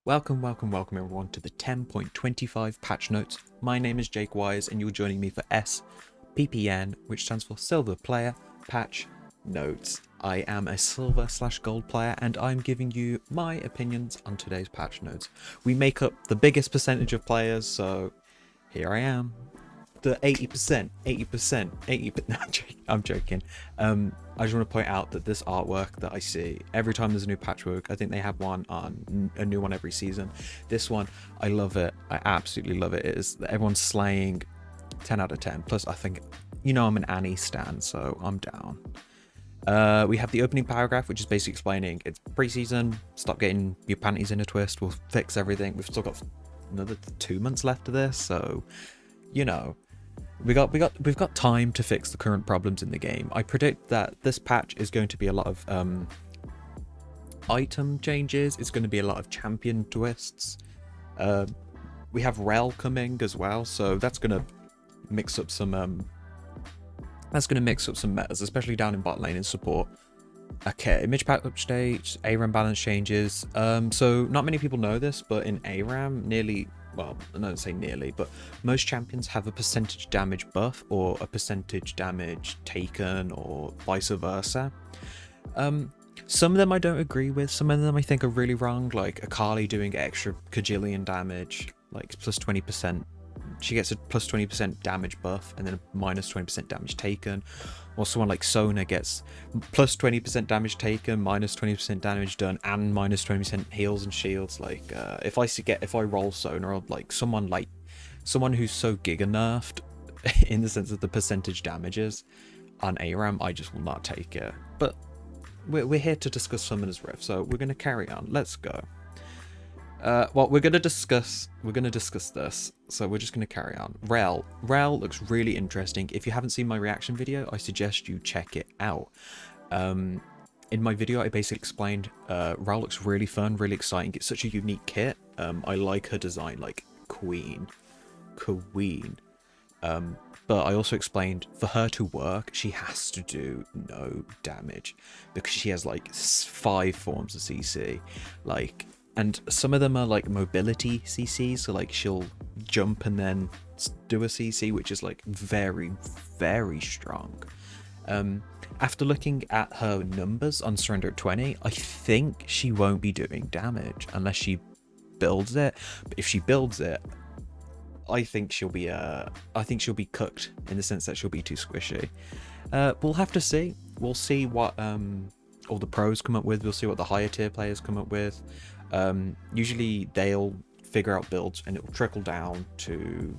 Welcome everyone to the 10.25 patch notes. My name is JakersWise and you're joining me for SPPN, which stands for Silver Player Patch Notes. I am a silver/gold player and I'm giving you my opinions on today's patch notes. We make up the biggest percentage of players, so here I am. The 80%, 80%. No, I'm joking. I just want to point out that this artwork that I see every time there's a new patchwork, I think they have one on a new one every season. This one, I love it. I absolutely love it. It is everyone's slaying. 10 out of 10. Plus, I think, I'm an Annie stan, so I'm down. We have the opening paragraph, which is basically explaining it's preseason. Stop getting your panties in a twist. We'll fix everything. We've still got another 2 months left of this, so we've got time to fix the current problems in the game. I predict that this patch is going to be a lot of item changes. It's going to be a lot of champion twists. We have Rel coming as well, so that's going to mix up some metas, especially down in bot lane and support. Okay, image pack updates, ARAM balance changes. So not many people know this, but in ARAM, well, I don't say nearly, but most champions have a percentage damage buff or a percentage damage taken or vice versa. Some of them I don't agree with. Some of them I think are really wrong, like Akali doing extra kajillion damage, like plus 20%. She gets a plus 20% damage buff and then a minus 20% damage taken. Or someone like Sona gets plus 20% damage taken, minus 20% damage done, and minus 20% heals and shields. Like if I roll Sona, or like someone who's so giga nerfed in the sense of the percentage damages on ARAM, I just will not take it. But we're here to discuss Summoner's Rift, so we're gonna carry on. Let's go. Well, we're gonna discuss this, so we're just gonna carry on. Rel looks really interesting. If you haven't seen my reaction video, I suggest you check it out. In my video, I basically explained Rel looks really fun, really exciting. It's such a unique kit. I like her design, like queen. But I also explained for her to work, she has to do no damage because she has like 5 forms of CC, and some of them are like mobility CC, so like she'll jump and then do a CC, which is like very, very strong. After looking at her numbers on Surrender at 20, I think she won't be doing damage unless she builds it. But if she builds it, I think she'll be cooked in the sense that she'll be too squishy. We'll have to see. We'll see what all the pros come up with. We'll see what the higher tier players come up with. Usually they'll figure out builds and it will trickle down to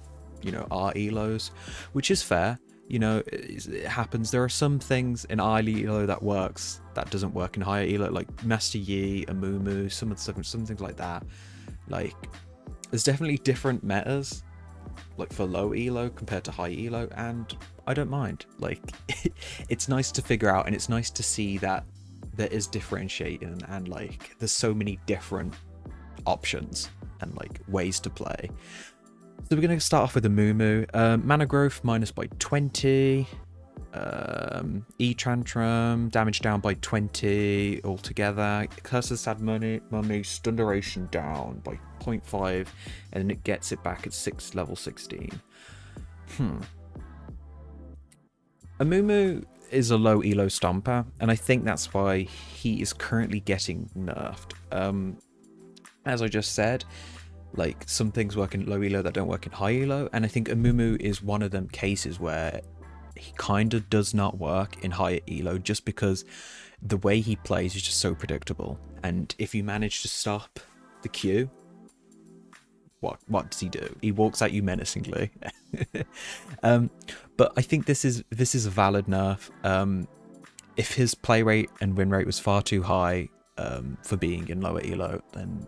our elos, which is fair. It happens. There are some things in our elo that works that doesn't work in higher elo, like Master Yi, Amumu, some things like that. Like there's definitely different metas, like for low elo compared to high elo, and I don't mind. Like it's nice to figure out, and it's nice to see that there is differentiating, and like there's so many different options and like ways to play. So we're going to start off with the Amumu. Mana growth minus by 20, E tantrum damage down by 20 altogether. Curse of Sad Mummy stun duration down by 0.5, and then it gets it back at level 16. Amumu is a low elo stomper, and I think that's why he is currently getting nerfed. As I just said, like some things work in low elo that don't work in high elo, and I think Amumu is one of them cases where he kind of does not work in higher elo just because the way he plays is just so predictable. And if you manage to stop the Q, what does he do? He walks at you menacingly. But I think this is a valid nerf. If his play rate and win rate was far too high for being in lower elo, then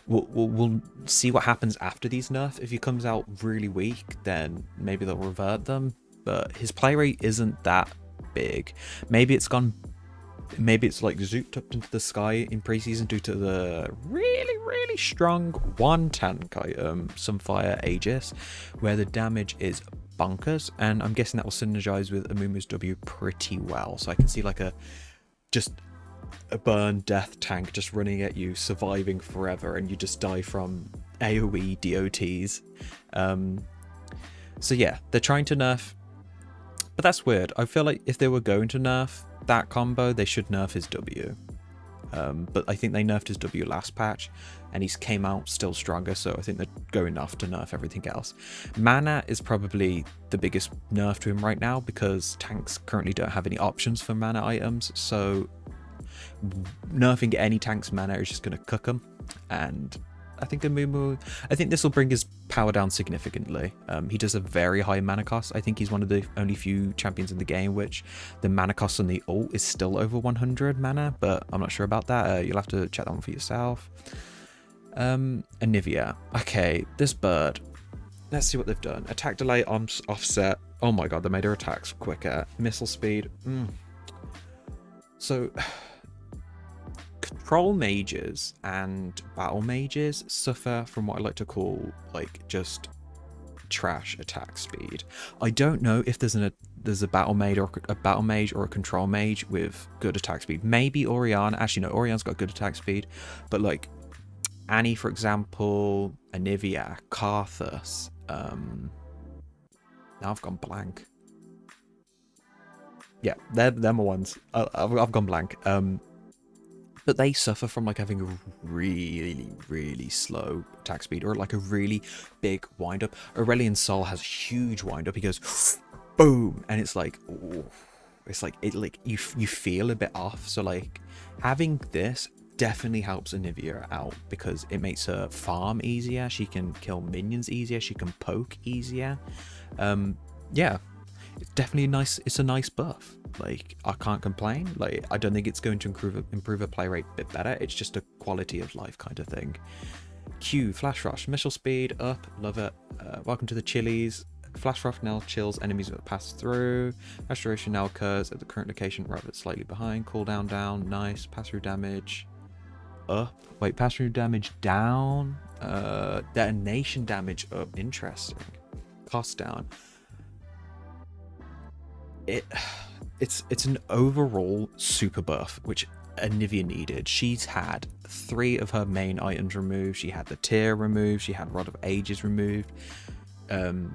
we'll see what happens after these nerfs. If he comes out really weak, then maybe they'll revert them. But his play rate isn't that big. Maybe it's like zooped up into the sky in preseason due to the really strong one tank item, Sunfire Aegis, where the damage is bonkers, and I'm guessing that will synergize with Amumu's W pretty well. So I can see like a just a burn death tank just running at you, surviving forever, and you just die from AoE DOTs. So yeah, they're trying to nerf, but that's weird. I feel like if they were going to nerf that combo, they should nerf his W. But I think they nerfed his W last patch, and he's came out still stronger, so I think they're going enough to nerf everything else. Mana is probably the biggest nerf to him right now, because tanks currently don't have any options for mana items, so nerfing any tank's mana is just going to cook him, and I think this will bring his power down significantly. He does a very high mana cost. I think he's one of the only few champions in the game which the mana cost on the ult is still over 100 mana, but I'm not sure about that. You'll have to check that one for yourself. Anivia. Okay, this bird. Let's see what they've done. Attack delay, offset. Oh my god, they made her attacks quicker. Missile speed. So control mages and battle mages suffer from what I like to call like just trash attack speed. I don't know if there's a battle mage or a control mage with good attack speed. Maybe Orianna. Actually no, Orianna's got good attack speed, but like Annie, for example, Anivia, Karthus, now I've gone blank. Yeah, they're my ones. I've gone blank. But they suffer from like having a really slow attack speed, or like a really big wind up. Aurelion Sol has a huge wind up. He goes boom, and it's like, ooh, it's like you feel a bit off. So like having this definitely helps Anivia out, because it makes her farm easier. She can kill minions easier. She can poke easier. Yeah, it's definitely nice. It's a nice buff. Like, I can't complain. Like, I don't think it's going to improve a play rate a bit better. It's just a quality of life kind of thing. Q, Flash Rush, missile speed up, love it. Welcome to the Chilies. Flash Rush now chills enemies that pass through. Restoration now occurs at the current location, rather slightly behind. Cooldown down, nice. Pass through damage up. Wait, pass through damage down. Detonation damage up. Interesting. Cost down. It's an overall super buff, which Anivia needed. She's had 3 of her main items removed. She had the Tear removed. She had Rod of Ages removed. And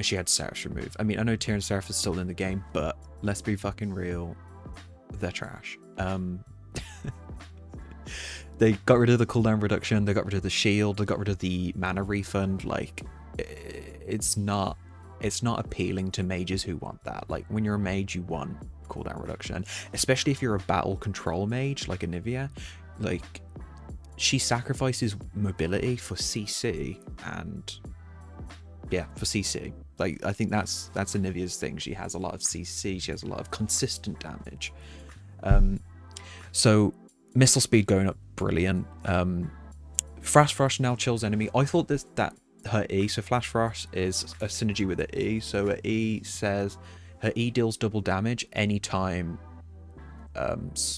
she had Seraph removed. I mean, I know Tear and Seraph are still in the game, but let's be fucking real. They're trash. They got rid of the cooldown reduction. They got rid of the shield. They got rid of the mana refund. Like, it's not appealing to mages who want that. Like, when you're a mage, you want cooldown reduction, especially if you're a battle control mage like Anivia. Like, she sacrifices mobility for CC, and yeah, for CC. Like, I think that's Anivia's thing. She has a lot of CC. She has a lot of consistent damage. So missile speed going up, brilliant. Flash Rush now chills enemy. I thought that her E, so Flash Rush is a synergy with her E. So her E says her E deals double damage anytime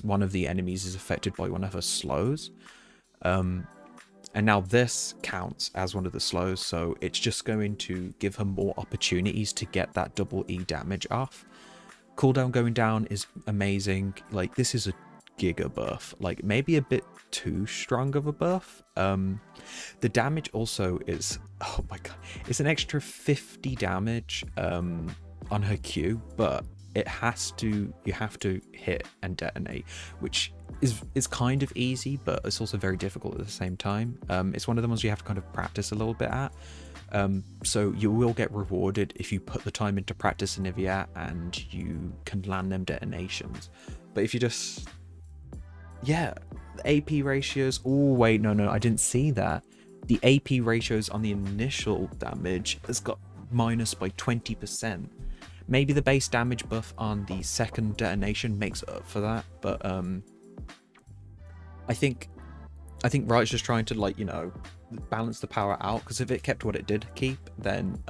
one of the enemies is affected by one of her slows. And now this counts as one of the slows, so it's just going to give her more opportunities to get that double E damage off. Cooldown going down is amazing. Like, this is a giga buff, like maybe a bit too strong of a buff. The damage also is, oh my god, it's an extra 50 damage on her Q, but you have to hit and detonate, which is kind of easy, but it's also very difficult at the same time. It's one of the ones you have to kind of practice a little bit at. So you will get rewarded if you put the time into practice Anivia and you can land them detonations. But if you just, yeah, the AP ratios. Oh wait, no, I didn't see that. The AP ratios on the initial damage has got minus by 20%. Maybe the base damage buff on the second detonation makes up for that, but I think Riot's just trying to, like, you know, balance the power out, because if it kept what it did keep, then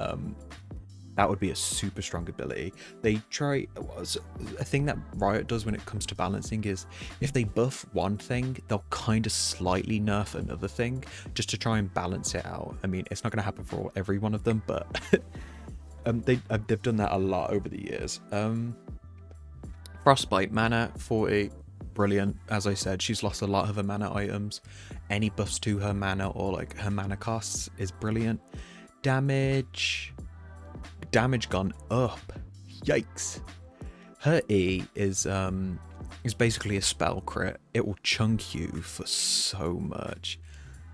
that would be a super strong ability. They try, a thing that Riot does when it comes to balancing is if they buff one thing, they'll kind of slightly nerf another thing just to try and balance it out. I mean, it's not going to happen for every one of them, but they've done that a lot over the years. Frostbite mana 40, brilliant. As I said, she's lost a lot of her mana items. Any buffs to her mana or like her mana costs is brilliant. Damage gone up. Yikes. Her E is basically a spell crit. It will chunk you for so much.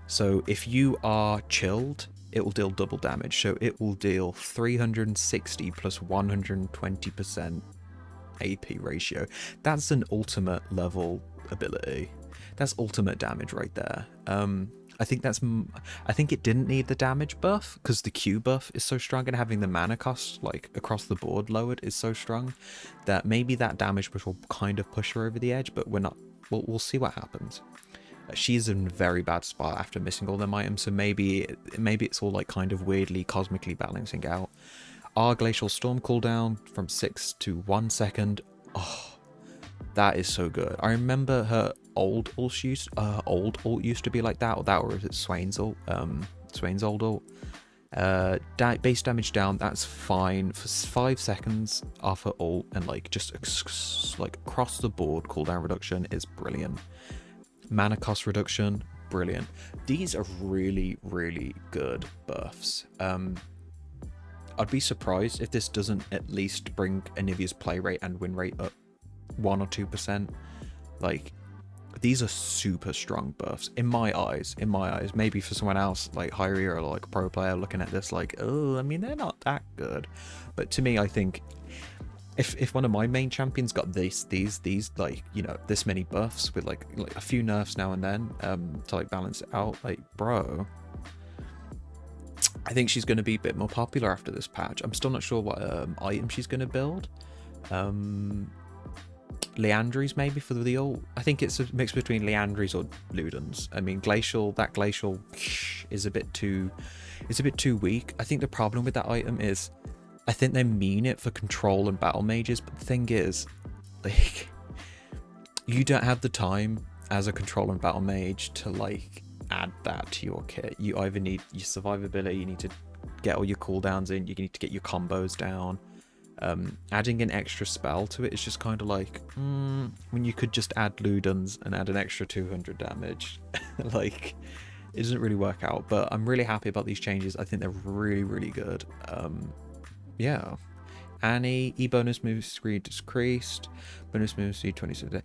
So if you are chilled, it will deal double damage. So it will deal 360 plus 120% AP ratio. That's an ultimate level ability. That's ultimate damage right there. I think it didn't need the damage buff because the Q buff is so strong, and having the mana cost like across the board lowered is so strong that maybe that damage buff will kind of push her over the edge, but we'll see what happens. She's in a very bad spot after missing all them items, so maybe it's all like kind of weirdly cosmically balancing out. Our Glacial Storm cooldown from 6 to 1 second. Oh, that is so good. I remember her old ult used to be like that, or is it Swain's ult? Swain's old ult. Base damage down, that's fine for 5 seconds off her ult, and like just like across the board cooldown reduction is brilliant. Mana cost reduction, brilliant. These are really, really good buffs. I'd be surprised if this doesn't at least bring Anivia's play rate and win rate up 1 or 2%. Like, these are super strong buffs in my eyes. Maybe for someone else like Hyria or like a pro player looking at this like, oh, I mean, they're not that good. But to me, I think if one of my main champions got these like, you know, this many buffs with like a few nerfs now and then to like balance it out, like, bro, I think she's going to be a bit more popular after this patch. I'm still not sure what item she's going to build. Leandries maybe for the ult. I think it's a mix between Leandries or Ludens. I mean, Glacial is a bit too weak. I think the problem with that item is I think they mean it for control and battle mages, but the thing is, like, you don't have the time as a control and battle mage to like add that to your kit. You either need your survivability, you need to get all your cooldowns in, you need to get your combos down. Adding an extra spell to it is just kind of like when you could just add Ludens and add an extra 200 damage. Like, it doesn't really work out, but I'm really happy about these changes. I think they're really, really good. Yeah. Annie, bonus move speed decreased, bonus move speed 27.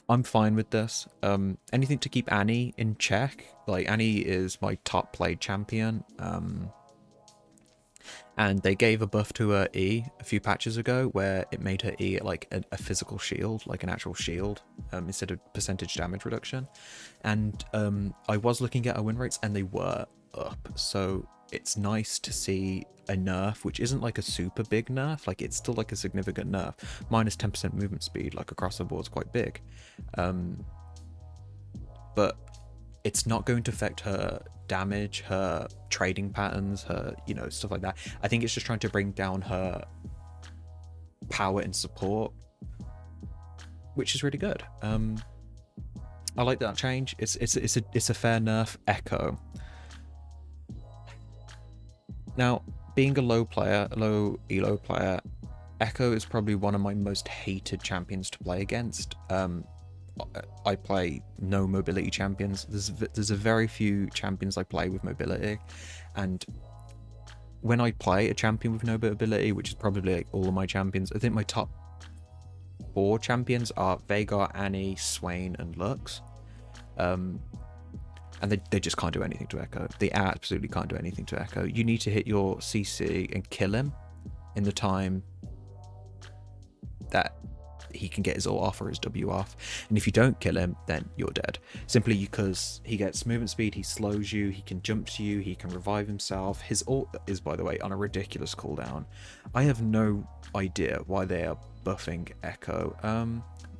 I'm fine with this. Anything to keep Annie in check. Like, Annie is my top played champion. And they gave a buff to her E a few patches ago where it made her E like a physical shield, like an actual shield, instead of percentage damage reduction. And I was looking at her win rates and they were up. So it's nice to see a nerf, which isn't like a super big nerf, like it's still like a significant nerf. Minus 10% movement speed, like across the board, is quite big. But it's not going to affect her damage, her trading patterns, her, you know, stuff like that. I think it's just trying to bring down her power and support, which is really good. I like that change. It's a fair nerf. Echo. Now, being a low elo player, Echo is probably one of my most hated champions to play against. I play no mobility champions. There's a very few champions I play with mobility, and when I play a champion with no mobility, which is probably like all of my champions, I think my top 4 champions are Veigar, Annie, Swain, and Lux. And they just can't do anything to Echo. They absolutely can't do anything to Echo. You need to hit your CC and kill him in the time that he can get his ult off or his W off, and if you don't kill him, then you're dead, simply because he gets movement speed, he slows you, he can jump to you, he can revive himself. His ult is, by the way, on a ridiculous cooldown. I have no idea why they are buffing Echo.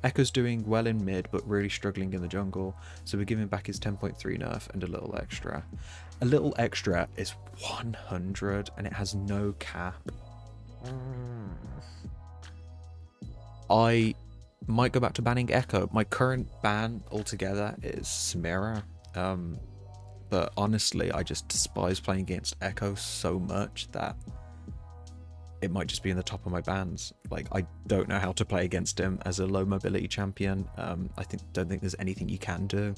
Echo's doing well in mid but really struggling in the jungle, so we're giving back his 10.3 nerf and a little extra. A little extra is 100 and it has no cap. I might go back to banning Echo. My current ban altogether is Samira. But honestly, I just despise playing against Echo so much that it might just be in the top of my bands. Like, I don't know how to play against him as a low mobility champion. Don't think there's anything you can do.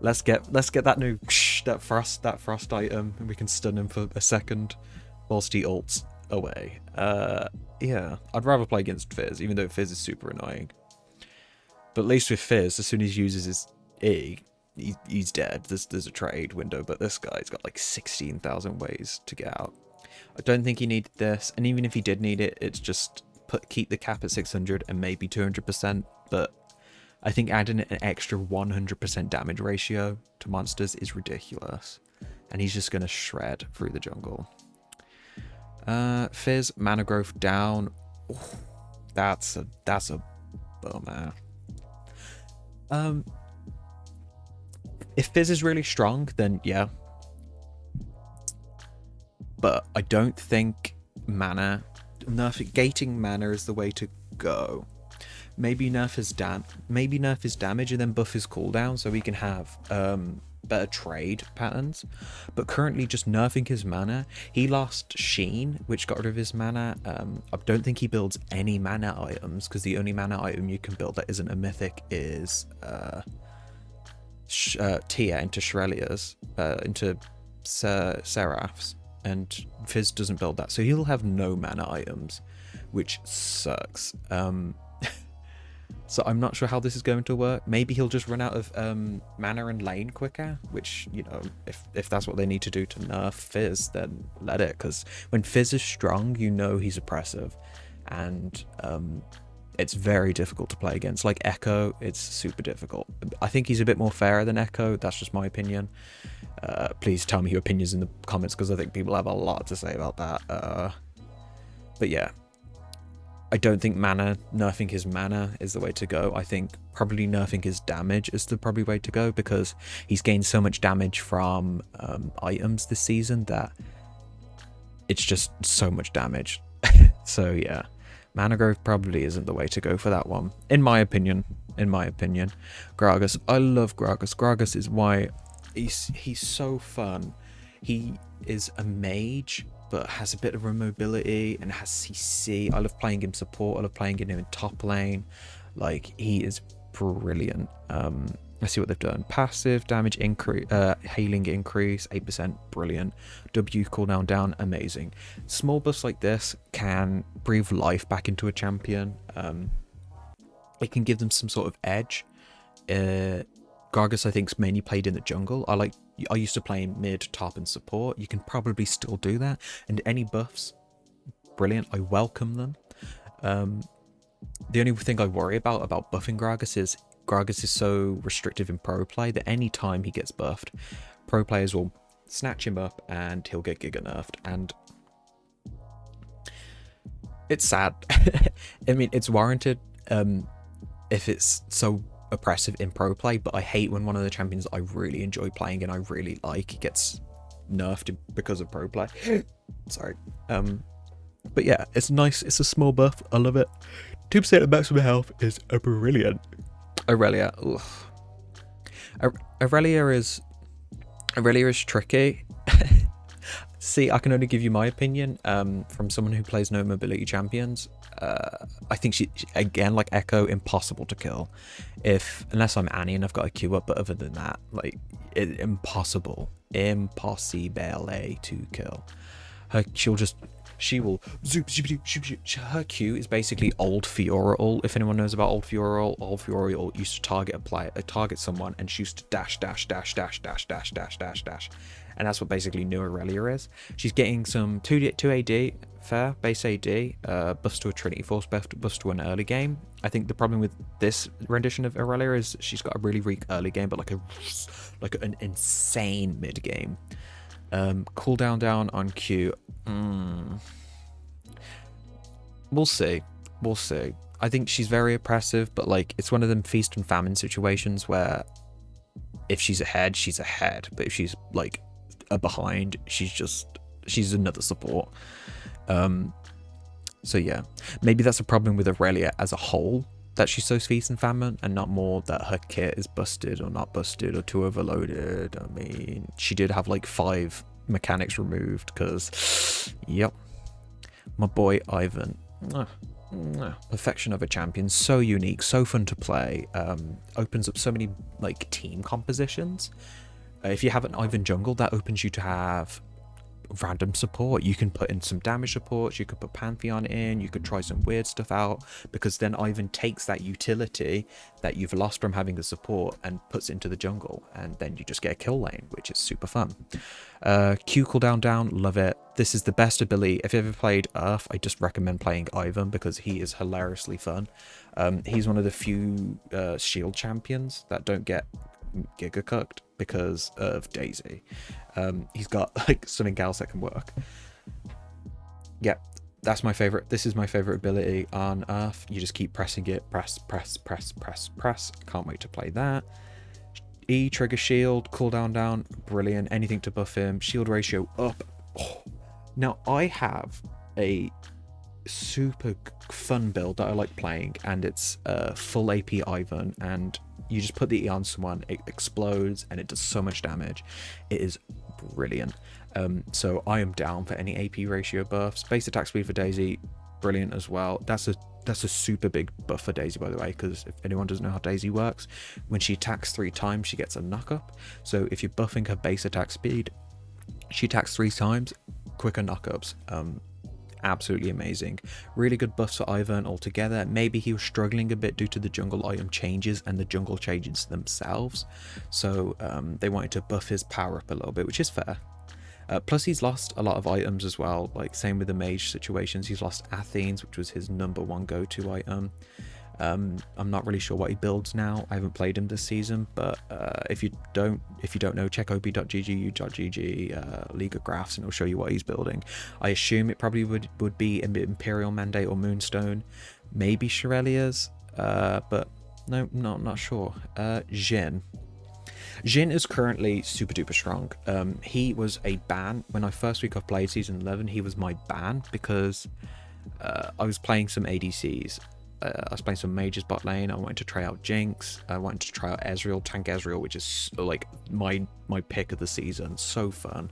Let's get that new that frost item, and we can stun him for a second whilst he ults away. Yeah, I'd rather play against Fizz, even though Fizz is super annoying. But at least with Fizz, as soon as he uses his E, he's dead. There's a trade window, but this guy's got like 16,000 ways to get out. I don't think he needed this, and even if he did need it, it's just keep the cap at 600 and maybe 200%, but I think adding an extra 100% damage ratio to monsters is ridiculous, and he's just going to shred through the jungle. Fizz, mana growth down. Ooh, that's a bummer. If Fizz is really strong, then yeah. But I don't think gating mana is the way to go. Maybe nerf his damage and then buff his cooldown so we can have better trade patterns. But currently just nerfing his mana. He lost Sheen, which got rid of his mana. I don't think he builds any mana items, because the only mana item you can build that isn't a mythic is Tia into Shrelia's, into Seraph's, and Fizz doesn't build that, so he'll have no mana items, which sucks. So I'm not sure how this is going to work. Maybe he'll just run out of mana and lane quicker, which, you know, if that's what they need to do to nerf Fizz, then let it, because when Fizz is strong, you know he's oppressive, and it's very difficult to play against. Like Echo, it's super difficult. I think he's a bit more fairer than Echo. That's just my opinion. Please tell me your opinions in the comments, because I think people have a lot to say about that. But yeah, I don't think nerfing his mana is the way to go. I think probably nerfing his damage is the probably way to go, because he's gained so much damage from items this season that it's just so much damage. So yeah, mana growth probably isn't the way to go for that one, in my opinion. Gragas, I love Gragas. Gragas is why he's so fun. He is a mage, but has a bit of mobility and has CC. I love playing him support. I love playing him in top lane. Like, he is brilliant. Let's see what they've done. Passive damage increase, healing increase, 8%, brilliant. W cooldown down, amazing. Small buffs like this can breathe life back into a champion. It can give them some sort of edge. Gragas, I think, is mainly played in the jungle. I used to play in mid, top, and support. You can probably still do that. And any buffs, brilliant. I welcome them. The only thing I worry about buffing Gragas is so restrictive in pro play that any time he gets buffed, pro players will snatch him up and he'll get giga nerfed. And it's sad. I mean, it's warranted if it's so oppressive in pro play, but I hate when one of the champions I really enjoy playing and I really like gets nerfed because of pro play. Sorry. But yeah, it's nice. It's a small buff. I love it. 2% of maximum health is brilliant. Aurelia. Aurelia is tricky. See, I can only give you my opinion from someone who plays no mobility champions. I think she, again, like Echo, impossible to kill. Unless I'm Annie and I've got a Q up, but other than that, like, impossible to kill. She will zoop. Her Q is basically old Fiora ult. If anyone knows about old Fiora ult used to target someone and she used to dash, and that's what basically new Aurelia is. She's getting some 2 AD, fair base AD, buffs to a Trinity Force, buffs to an early game. I think the problem with this rendition of Aurelia is she's got a really weak early game, but like an insane mid game. Cooldown down on Q. We'll see. I think she's very oppressive, but like, it's one of them feast and famine situations where if she's ahead, she's ahead, but if she's like behind, she's another support. So yeah, maybe that's a problem with Aurelia as a whole, that she's so feast and famine, and not more that her kit is busted or not busted or too overloaded. I mean, she did have like 5 mechanics removed because, yep, My boy Ivan. Perfection of a champion. So unique, so fun to play. Opens up so many like team compositions. If you have an Ivan jungle, that opens you to have random support. You can put in some damage supports, you could put Pantheon in, you could try some weird stuff out, because then Ivan takes that utility that you've lost from having the support and puts into the jungle, and then you just get a kill lane, which is super fun. Q cooldown down, love it. This is the best ability. If you've ever played Earth, I just recommend playing Ivan because he is hilariously fun. He's one of the few shield champions that don't get giga cooked because of Daisy. He's got like something else that can work. Yeah, that's my favorite. This is my favorite ability on Earth. You just keep pressing it, press. Can't wait to play that. E, trigger shield, cooldown down, brilliant. Anything to buff him. Shield ratio up. Oh. Now I have a super fun build that I like playing, and it's full AP Ivan, and you just put the E on someone, it explodes, and it does so much damage. It is brilliant. So I am down for any AP ratio buffs. Base attack speed for Daisy, brilliant as well. That's a super big buff for Daisy, by the way, because if anyone doesn't know how Daisy works, when she attacks 3 times, she gets a knock up. So if you're buffing her base attack speed, she attacks 3 times, quicker knockups. Absolutely amazing. Really good buffs for Ivan altogether. Maybe he was struggling a bit due to the jungle item changes and the jungle changes themselves, so they wanted to buff his power up a little bit, which is fair. Plus he's lost a lot of items as well, like same with the mage situations. He's lost Athene's, which was his #1 go-to item. I'm not really sure what he builds now. I haven't played him this season, but if you don't know, check ob.ggu.gg League of Graphs, and it'll show you what he's building. I assume it probably would be Imperial Mandate or Moonstone, maybe Shirelia's, but no, not sure. Jhin is currently super duper strong. He was a ban when I first week of played season 11. He was my ban because I was playing some ADCs. I was playing some mages bot lane. I wanted to try out Jinx. I wanted to try out Ezreal, tank Ezreal, which is like my pick of the season. So fun.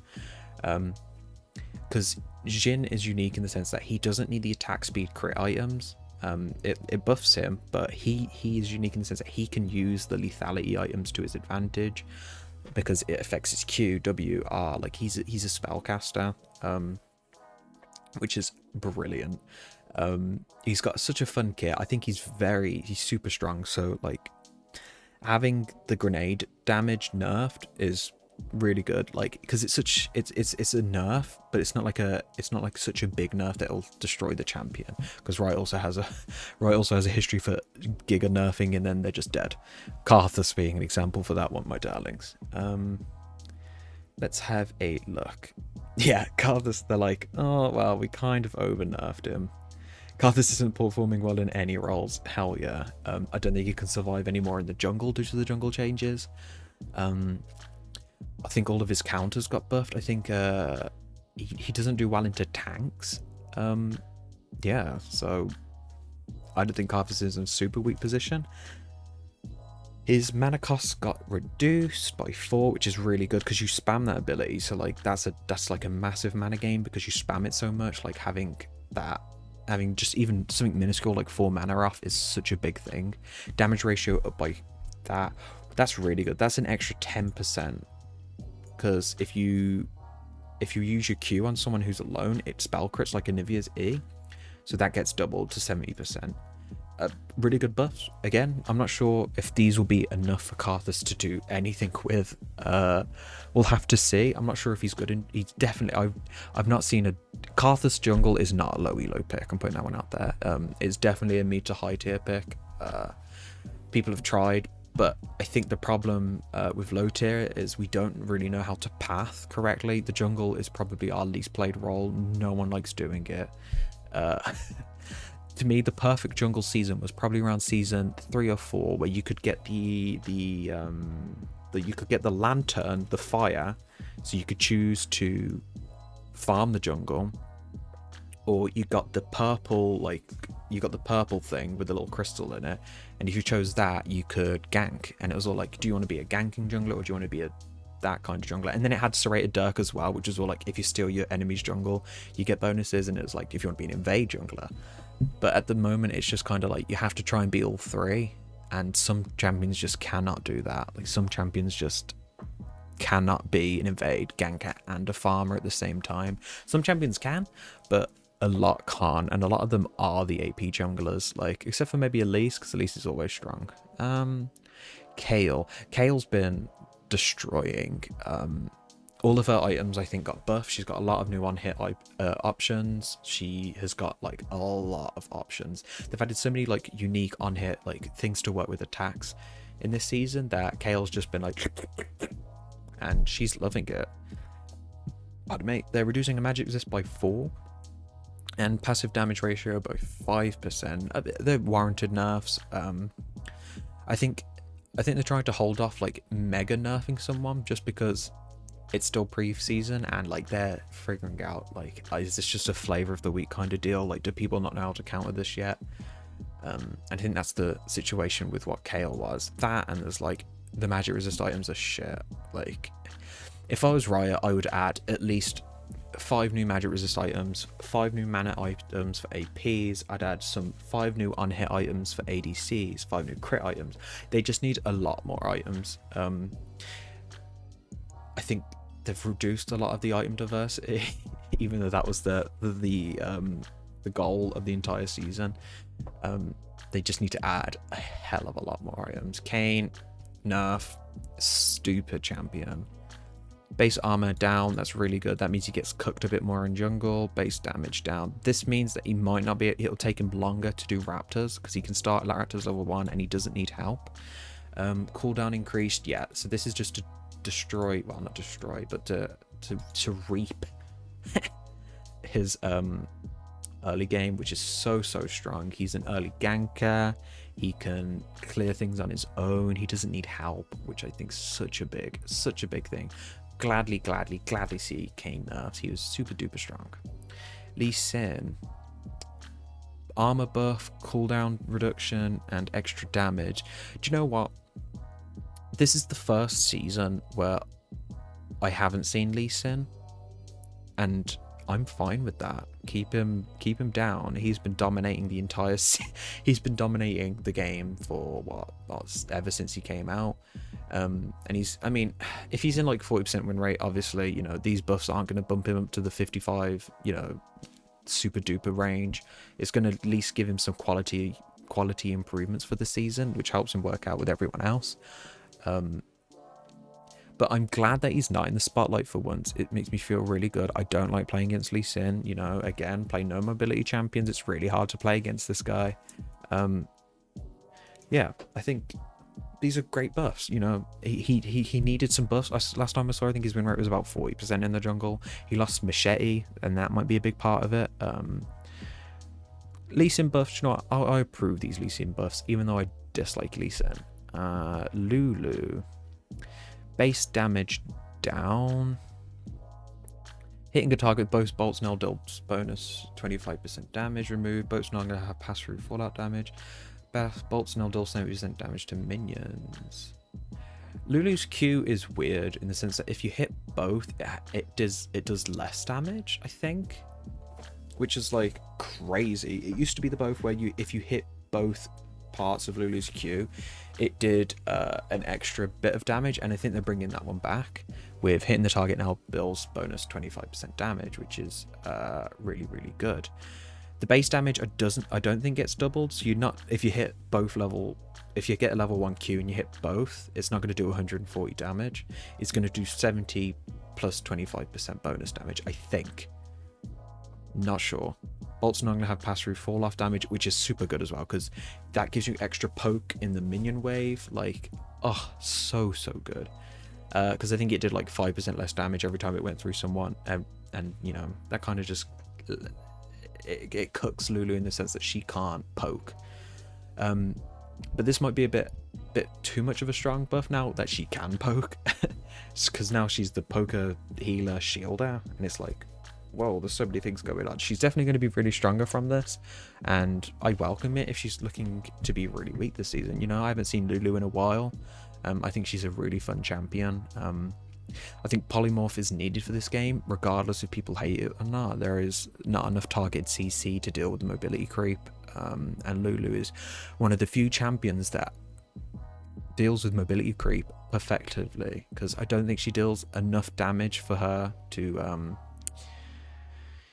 Because Jhin is unique in the sense that he doesn't need the attack speed crit items. It buffs him, but he is unique in the sense that he can use the lethality items to his advantage because it affects his Q, W, R. Like he's a spellcaster, which is brilliant. He's got such a fun kit. I think he's super strong. So like having the grenade damage nerfed is really good, like because it's a nerf, but it's not like such a big nerf that it'll destroy the champion, because Riot also has a history for giga nerfing and then they're just dead. Karthus being an example for that one, my darlings. Let's have a look. Yeah, Karthus, they're like, oh well, we kind of over nerfed him. Karthus isn't performing well in any roles. Hell yeah. I don't think he can survive anymore in the jungle due to the jungle changes. I think all of his counters got buffed. I think he doesn't do well into tanks. Yeah, so I don't think Karthus is in a super weak position. His mana cost got reduced by 4, which is really good because you spam that ability. So like that's like a massive mana gain because you spam it so much. Like having just even something minuscule like 4 mana off is such a big thing. Damage ratio up by that's really good. That's an extra 10%, because if you use your Q on someone who's alone, it spell crits like Anivia's E, so that gets doubled to 70%. Really good buffs. Again, I'm not sure if these will be enough for Karthus to do anything with. We'll have to see. I'm not sure if he's good. He's definitely. I've not seen a Karthus jungle is not a low elo pick. I'm putting that one out there. It's definitely a mid to high tier pick. People have tried, but I think the problem with low tier is we don't really know how to path correctly. The jungle is probably our least played role. No one likes doing it. To me, the perfect jungle season was probably around season 3 or 4, where you could get the lantern, the fire, so you could choose to farm the jungle, or you got the purple thing with the little crystal in it, and if you chose that, you could gank. And it was all like, do you want to be a ganking jungler, or do you want to be a that kind of jungler. And then it had serrated Dirk as well, which is all like, if you steal your enemy's jungle, you get bonuses, and it's like if you want to be an invade jungler. But at the moment, it's just kind of like you have to try and beat all three, and some champions just cannot do that. Like some champions just cannot be an invade, gank, and a farmer at the same time. Some champions can, but a lot can't, and a lot of them are the AP junglers, like except for maybe Elise, because Elise is always strong. Kale's been destroying. All of her items, I think, got buffed. She's got a lot of new on-hit options. She has got like a lot of options. They've added so many like unique on-hit like things to work with attacks in this season that Kale's just been like, and she's loving it. Pardon me. They're reducing her magic resist by 4 and passive damage ratio by 5%. They're warranted nerfs. I think they're trying to hold off like mega nerfing someone just because it's still pre-season, and like they're figuring out like, is this just a flavor of the week kind of deal? Like, do people not know how to counter this yet? I think that's the situation with what Kale was. That, and there's like the magic resist items are shit. Like, if I was Riot, I would add at least 5 new magic resist items, 5 new mana items for APs. I'd add some 5 new unhit items for ADCs, 5 new crit items. They just need a lot more items. I think they've reduced a lot of the item diversity, even though that was the goal of the entire season. They just need to add a hell of a lot more items. Kayn, nerf, stupid champion. Base armor down, that's really good. That means he gets cooked a bit more in jungle. Base damage down. This means that he might not be, it'll take him longer to do Raptors, because he can start Raptors level 1 and he doesn't need help. Cooldown increased, yeah. So this is just to destroy, well, not destroy, but to reap his early game, which is so strong. He's an early ganker. He can clear things on his own. He doesn't need help, which I think is such a big thing. Gladly see Kayn nerfs. He was super duper strong. Lee Sin, armor buff, cooldown reduction, and extra damage. Do you know what? This is the first season where I haven't seen Lee Sin, and I'm fine with that. Keep him down. He's been dominating the entire he's been dominating the game for what ever since he came out. And I mean, if he's in like 40% win rate, obviously, you know, these buffs aren't going to bump him up to the 55, you know, super duper range. It's going to at least give him some quality improvements for the season, which helps him work out with everyone else. But I'm glad that he's not in the spotlight for once. It makes me feel really good. I don't like playing against Lee Sin. You know, again, play no mobility champions. It's really hard to play against this guy. Yeah, I think these are great buffs. You know, he needed some buffs. Last time I saw, I think his win rate was about 40% in the jungle. He lost Machete, and that might be a big part of it. Lee Sin buffs, you know what? I approve these Lee Sin buffs, even though I dislike Lee Sin. Lulu. Base damage down. Hitting a target with both bolts and deals bonus 25% damage removed. Bolts no longer have pass through fallout damage. Bolts and deal 70% damage to minions. Lulu's Q is weird in the sense that if you hit both, it does less damage, I think, which is like crazy. It used to be the both where if you hit both parts of Lulu's Q, it did an extra bit of damage, and I think they're bringing that one back with hitting the target now builds bonus 25% damage, which is really good. The base damage I don't think gets doubled, so if you hit both if you get a level 1 Q and you hit both, it's not going to do 140 damage. It's going to do 70 plus 25% bonus damage, I think. Not sure. Bolts no longer have pass through fall off damage, which is super good as well, because that gives you extra poke in the minion wave. Like, oh, so good. Because I think it did like 5% less damage every time it went through someone, and you know, that kind of just it cooks Lulu in the sense that she can't poke. But this might be a bit too much of a strong buff now that she can poke, because now she's the poker healer shielder, and it's like, whoa, there's so many things going on. She's definitely going to be really stronger from this, and I welcome it if she's looking to be really weak this season. You know, I haven't seen Lulu in a while. I think she's a really fun champion. I think polymorph is needed for this game, regardless if people hate it or not. There is not enough target CC to deal with the mobility creep, and Lulu is one of the few champions that deals with mobility creep effectively, because I don't think she deals enough damage for her to,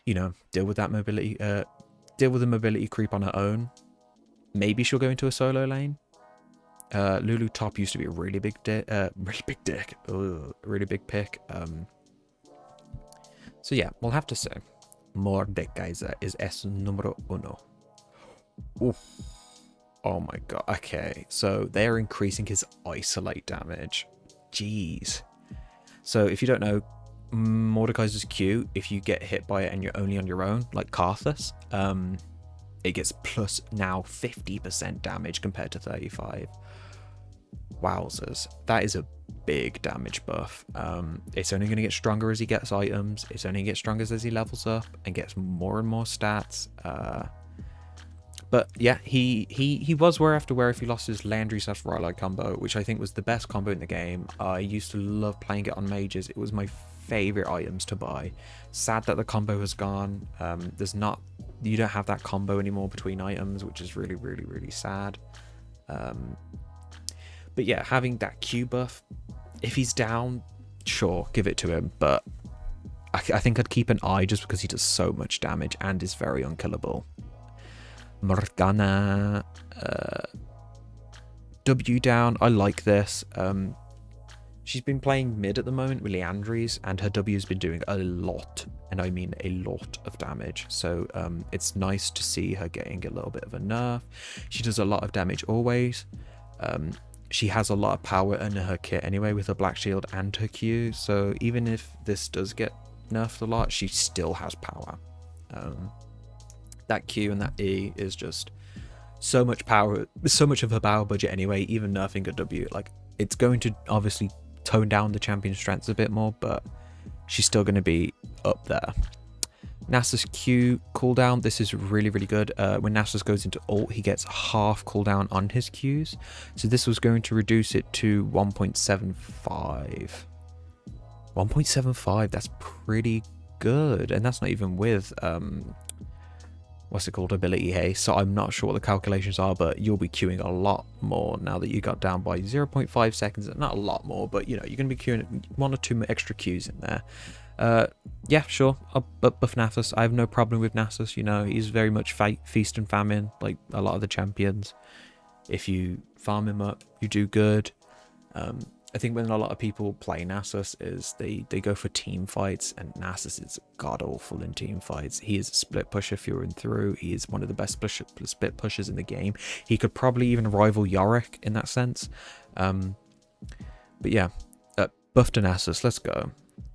you know, deal with that mobility, deal with the mobility creep on her own. Maybe she'll go into a solo lane. Lulu top used to be a really big dick, really big pick. So yeah, we'll have to say Mordekaiser is es numero uno. Oof. Oh my god. Okay, so they're increasing his isolate damage. Jeez. So if you don't know, Mordekaiser's Q, if you get hit by it and you're only on your own, like Karthus, it gets plus now 50% damage compared to 35. Wowzers, that is a big damage buff. It's only going to get stronger as he gets items. It's only going to get stronger as he levels up and gets more and more stats. But yeah, he was wear after wear if he lost his Landry / Rylai combo, which I think was the best combo in the game. I used to love playing it on mages. It was my favorite items to buy. Sad that the combo has gone. You don't have that combo anymore between items, which is really, really, really sad. But yeah, having that Q buff, if he's down, sure, give it to him. But I think I'd keep an eye just because he does so much damage and is very unkillable. Morgana, W down. I like this. She's been playing mid at the moment with Leandries, and her W has been doing a lot, and I mean a lot of damage. So it's nice to see her getting a little bit of a nerf. She does a lot of damage always. She has a lot of power in her kit anyway with her Black Shield and her Q. So even if this does get nerfed a lot, she still has power. That Q and that E is just so much power, so much of her power budget anyway. Even nerfing a W, like, it's going to obviously tone down the champion strengths a bit more, but she's still going to be up there. Nasus Q cooldown, this is really, really good. When Nasus goes into ult, he gets half cooldown on his Qs. So this was going to reduce it to 1.75. 1.75, that's pretty good. And that's not even with, what's it called, ability haste. So I'm not sure what the calculations are, but you'll be queuing a lot more now that you got down by 0.5 seconds. Not a lot more, but you know, you're going to be queuing 1 or 2 extra Qs in there. Yeah, sure, I'll buff Nasus. I have no problem with Nasus. You know, he's very much feast and famine, like a lot of the champions. If you farm him up, you do good. I think when a lot of people play Nasus is they go for team fights, and Nasus is god awful in team fights. He is a split pusher through and through. He is one of the best split pushers in the game. He could probably even rival Yorick in that sense. But yeah, buff to Nasus, let's go.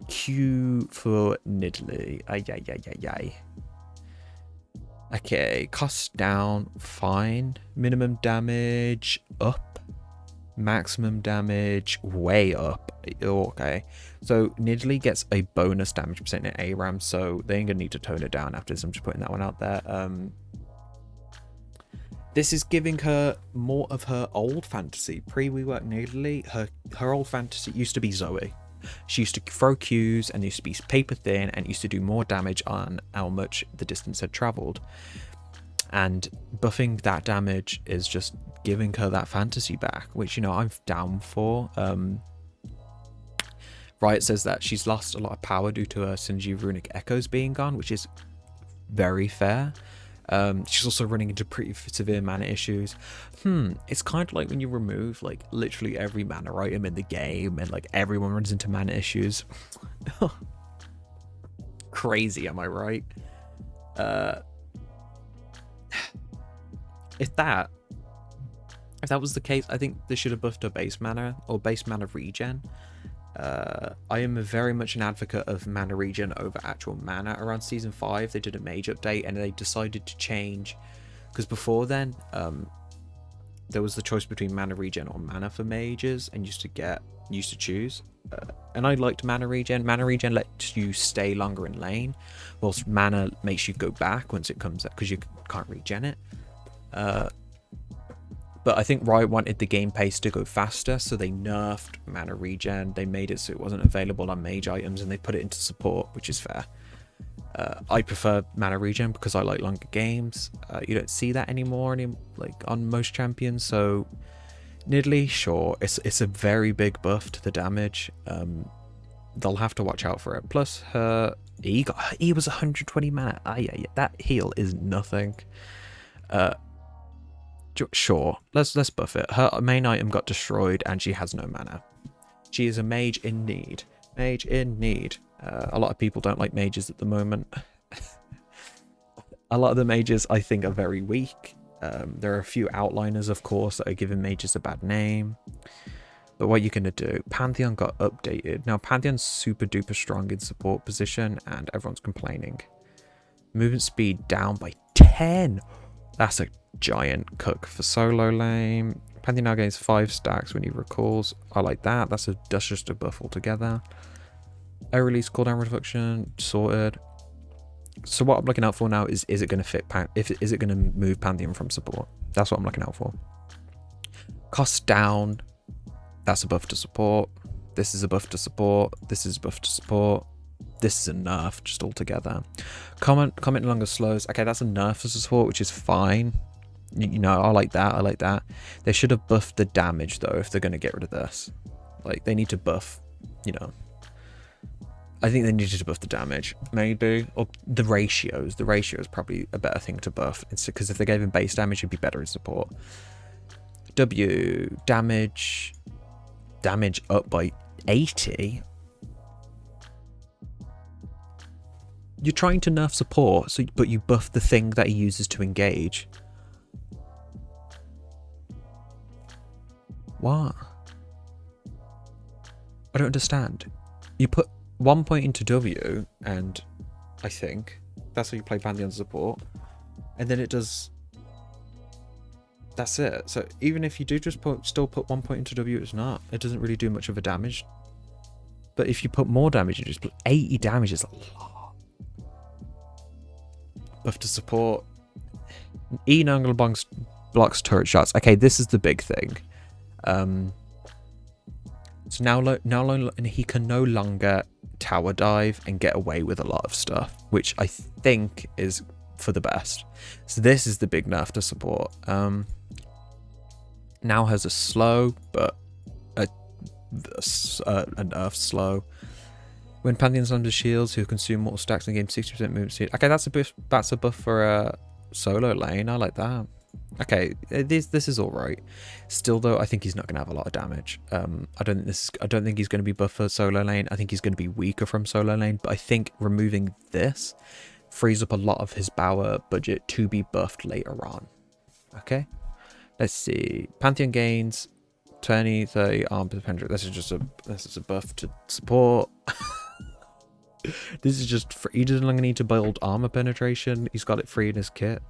Q for Nidalee. Ay. Okay, cost down, fine. Minimum damage up. Maximum damage way up. Okay, so Nidalee gets a bonus damage percent in ARAM, so they ain't gonna need to tone it down after this. I'm just putting that one out there. This is giving her more of her old fantasy. Pre-rework Nidalee, her old fantasy used to be Zoe. She used to throw Qs and used to be paper thin and used to do more damage on how much the distance had traveled. And buffing that damage is just giving her that fantasy back, which, you know, I'm down for. Riot says that she's lost a lot of power due to her Synergy Runic Echoes being gone, which is very fair. She's also running into pretty severe mana issues. It's kind of like when you remove like literally every mana item in the game and like everyone runs into mana issues. Crazy, am I right? If that was the case, I think they should have buffed her base mana or base mana regen. I am very much an advocate of mana regen over actual mana. Around season 5 they did a mage update and they decided to change, because before then there was the choice between mana regen or mana for mages, and used to choose, and I liked mana regen. Mana regen lets you stay longer in lane, whilst mana makes you go back once it comes out because you can't regen it. But I think Riot wanted the game pace to go faster, so they nerfed mana regen. They made it so it wasn't available on mage items, and they put it into support, which is fair. I prefer mana regen because I like longer games. You don't see that anymore on most champions. So Nidalee, sure, it's a very big buff to the damage. They'll have to watch out for it. Plus her E was 120 mana. Yeah, that heal is nothing. Sure, let's buff it. Her main item got destroyed and she has no mana. She is a mage in need. Mage in need. A lot of people don't like mages at the moment. A lot of the mages I think are very weak. There are a few outliners, of course, that are giving mages a bad name. But what you're going to do, Pantheon got updated. Now, Pantheon's super duper strong in support position and everyone's complaining. Movement speed down by 10. That's a giant cook for solo lane. Pantheon now gains 5 stacks when he recalls. I like that. That's just a buff altogether. Air release cooldown reduction sorted. So what I'm looking out for now is it going to fit? Is it going to move Pantheon from support? That's what I'm looking out for. Cost down. That's a buff to support. This is a buff to support. This is a buff to support. This is a nerf just altogether. Comment no longer slows. Okay, that's a nerf to support, which is fine. You know, I like that. I like that. They should have buffed the damage though if they're going to get rid of this. Like they need to buff, you know. I think they needed to buff the damage, maybe, or the ratios. The ratio is probably a better thing to buff. It's because if they gave him base damage, it'd be better in support. W damage up by 80. You're trying to nerf support, but you buff the thing that he uses to engage. What? I don't understand. You put 1 point into W, and I think that's how you play Pantheon support, and then it does. That's it. So even if you do just still put 1 point into W, it's not. It doesn't really do much of a damage. But if you put more damage, you just put 80 damage is a lot. Buff to support. E angle blocks turret shots. Okay, this is the big thing. So now he can no longer tower dive and get away with a lot of stuff, which I think is for the best. So this is the big nerf to support. Now has a slow, but a nerf slow. When Pantheon's under shields, who consume mortal stacks and gain 60% movement speed. Okay, that's a buff for a solo lane. I like that. Okay, this is all right. Still though, I think he's not going to have a lot of damage. I don't think he's going to be buff for solo lane. I think he's going to be weaker from solo lane. But I think removing this frees up a lot of his power budget to be buffed later on. Okay, let's see. Pantheon gains 20, 30 arm penetration. This is a buff to support. This is just for, he doesn't longer need to build armor penetration. He's got it free in his kit.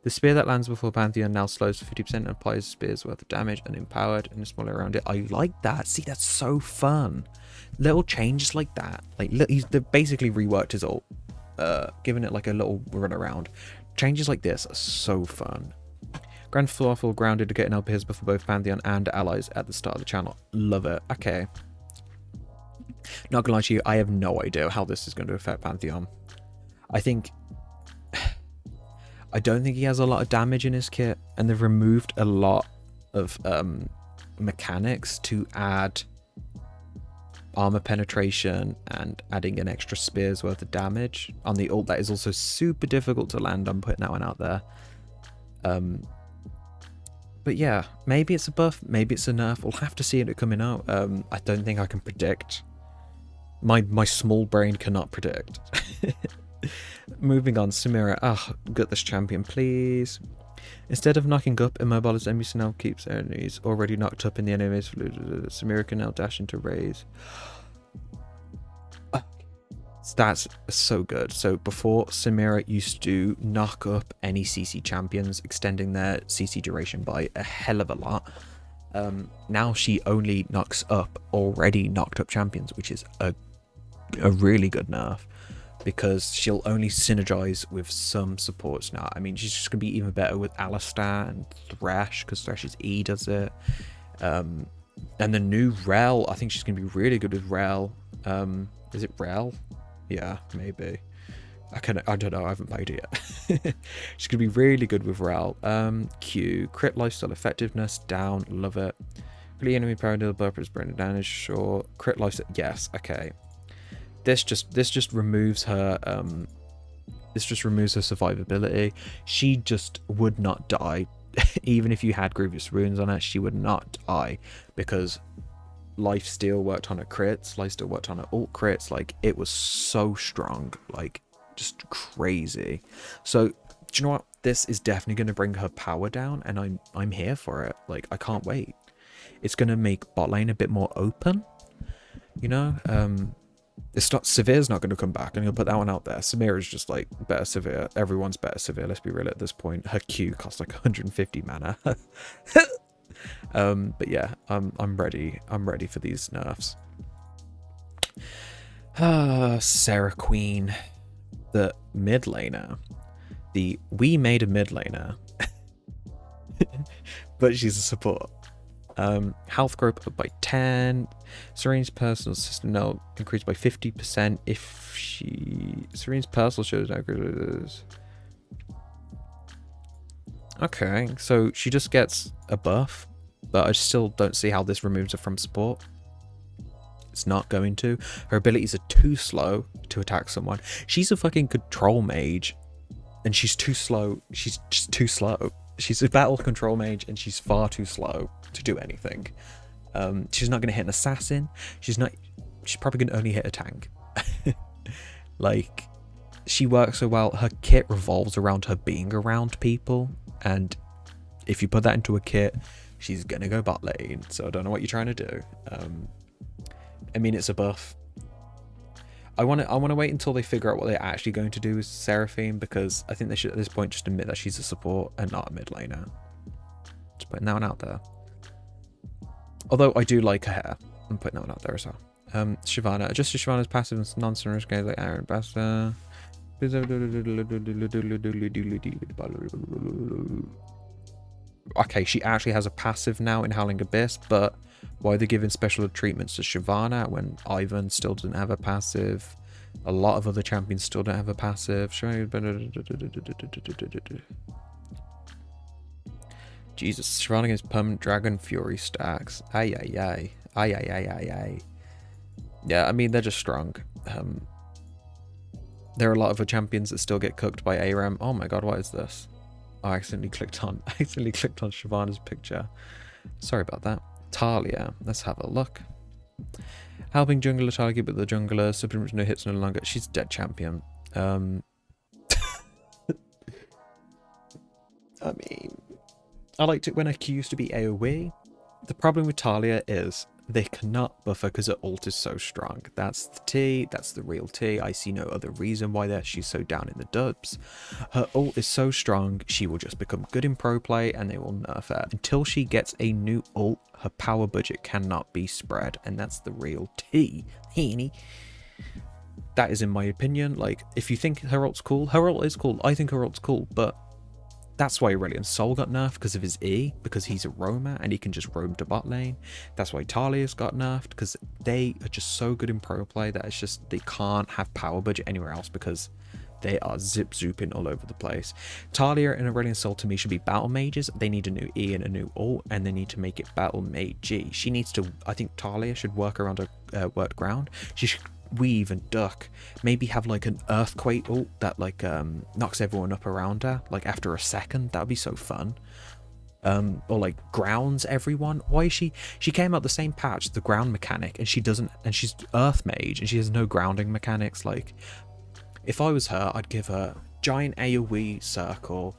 The spear that lands before Pantheon now slows for 50% and applies a spear's worth of damage and empowered and a small area around it. I like that. See, that's so fun. Little changes like that. Like he's basically reworked his ult, giving it like a little run around. Changes like this are so fun. Grand Floorful grounded to get an LPs before both Pantheon and allies at the start of the channel. Love it. Okay. Not gonna lie to you, I have no idea how this is going to affect Pantheon. I don't think he has a lot of damage in his kit, and they've removed a lot of mechanics to add armor penetration and adding an extra spear's worth of damage on the ult that is also super difficult to land. I'm putting that one out there. But yeah, maybe it's a buff, maybe it's a nerf. We'll have to see it coming out. I don't think I can predict. My small brain cannot predict. Moving on, Samira. Get this champion, please. Instead of knocking up, immobilized enemies now keeps enemies already knocked up in the enemy's fluid. Samira can now dash into raise. That's so good. So before, Samira used to knock up any CC champions, extending their CC duration by a hell of a lot. Now she only knocks up already knocked up champions, which is a really good nerf. because she'll only synergize with some supports now. I mean, she's just going to be even better with Alistar and Thresh, because Thresh's E does it. And the new Rel, I think she's going to be really good with Rel. Is it Rel? Yeah, maybe. I don't know, I haven't played it yet. She's going to be really good with Rel. Q, crit lifesteal effectiveness, down, love it. Really enemy power deal, purpose, branded damage, sure. Crit lifesteal, yes, okay. This just removes her survivability. She just would not die. Even if you had grievous runes on her, she would not die, because lifesteal worked on her crits, lifesteal worked on her ult crits. Like, it was so strong, like just crazy. So do you know what, this is definitely going to bring her power down, and I'm here for it. Like, I can't wait. It's going to make bot lane a bit more open, you know. It's not, Severe's not going to come back. I'm going to put that one out there. Samira is just like better Severe. Everyone's better Severe, let's be real at this point. Her Q costs like 150 mana. But yeah, I'm ready. I'm ready for these nerfs. Sarah Queen, the mid laner. We made a mid laner, but she's a support. Health growth up by 10. Serene's personal system now increased by 50% if Serene's personal shows now increases. Okay, so she just gets a buff, but I still don't see how this removes her from support. It's not going to. Her abilities are too slow to attack someone. She's a fucking control mage, and she's too slow. She's just too slow. She's a battle control mage, and she's far too slow to do anything. She's not going to hit an assassin. She's probably going to only hit a tank. Like, she works so well. Her kit revolves around her being around people, and if you put that into a kit, she's going to go bot lane. So I don't know what you're trying to do. I mean, it's a buff. I want to wait until they figure out what they're actually going to do with Seraphine, because I think they should at this point just admit that she's a support and not a mid laner. Just putting that one out there. Although I do like her hair. I'm putting that one out there as well. Shyvana. Adjust Shyvana's passive and non-synchronous games like Aaron Basta. Okay, she actually has a passive now in Howling Abyss, but why are they giving special treatments to Shyvana when Ivan still doesn't have a passive? A lot of other champions still don't have a passive. Jesus, Shyvana against permanent Dragon Fury stacks. Ay ay ay. Ay ay ay ay ay. Yeah, I mean, they're just strong. There are a lot of other champions that still get cooked by ARAM. Oh my god, what is this? Oh, I accidentally clicked on Shyvana's picture. Sorry about that. Talia, let's have a look. Helping jungler target with the jungler, supplements no hits no longer. She's dead champion. I mean, I liked it when her Q used to be AoE. The problem with Talia is they cannot buffer because her ult is so strong. That's the T, that's the real T. I see no other reason why she's so down in the dubs. Her ult is so strong, she will just become good in pro play and they will nerf her. Until she gets a new ult, her power budget cannot be spread, and that's the real T. That is in my opinion. Like, if you think her ult's cool, her ult is cool. I think her ult's cool, but that's why Aurelion Sol got nerfed, because of his E, because he's a roamer and he can just roam to bot lane. That's why Talia's got nerfed, because they are just so good in pro play that it's just, they can't have power budget anywhere else because they are zip-zooping all over the place. Talia and Aurelion Sol to me should be battle mages. They need a new E and a new ult, and they need to make it battle mage G. She needs to, I think Talia should work around her work ground. She should weave and duck, maybe have like an earthquake ult that like knocks everyone up around her like after a second. That would be so fun. Or like grounds everyone. Why is she came out the same patch, the ground mechanic, and she doesn't, and she's earth mage and she has no grounding mechanics. Like, if I was her, I'd give her giant AoE circle.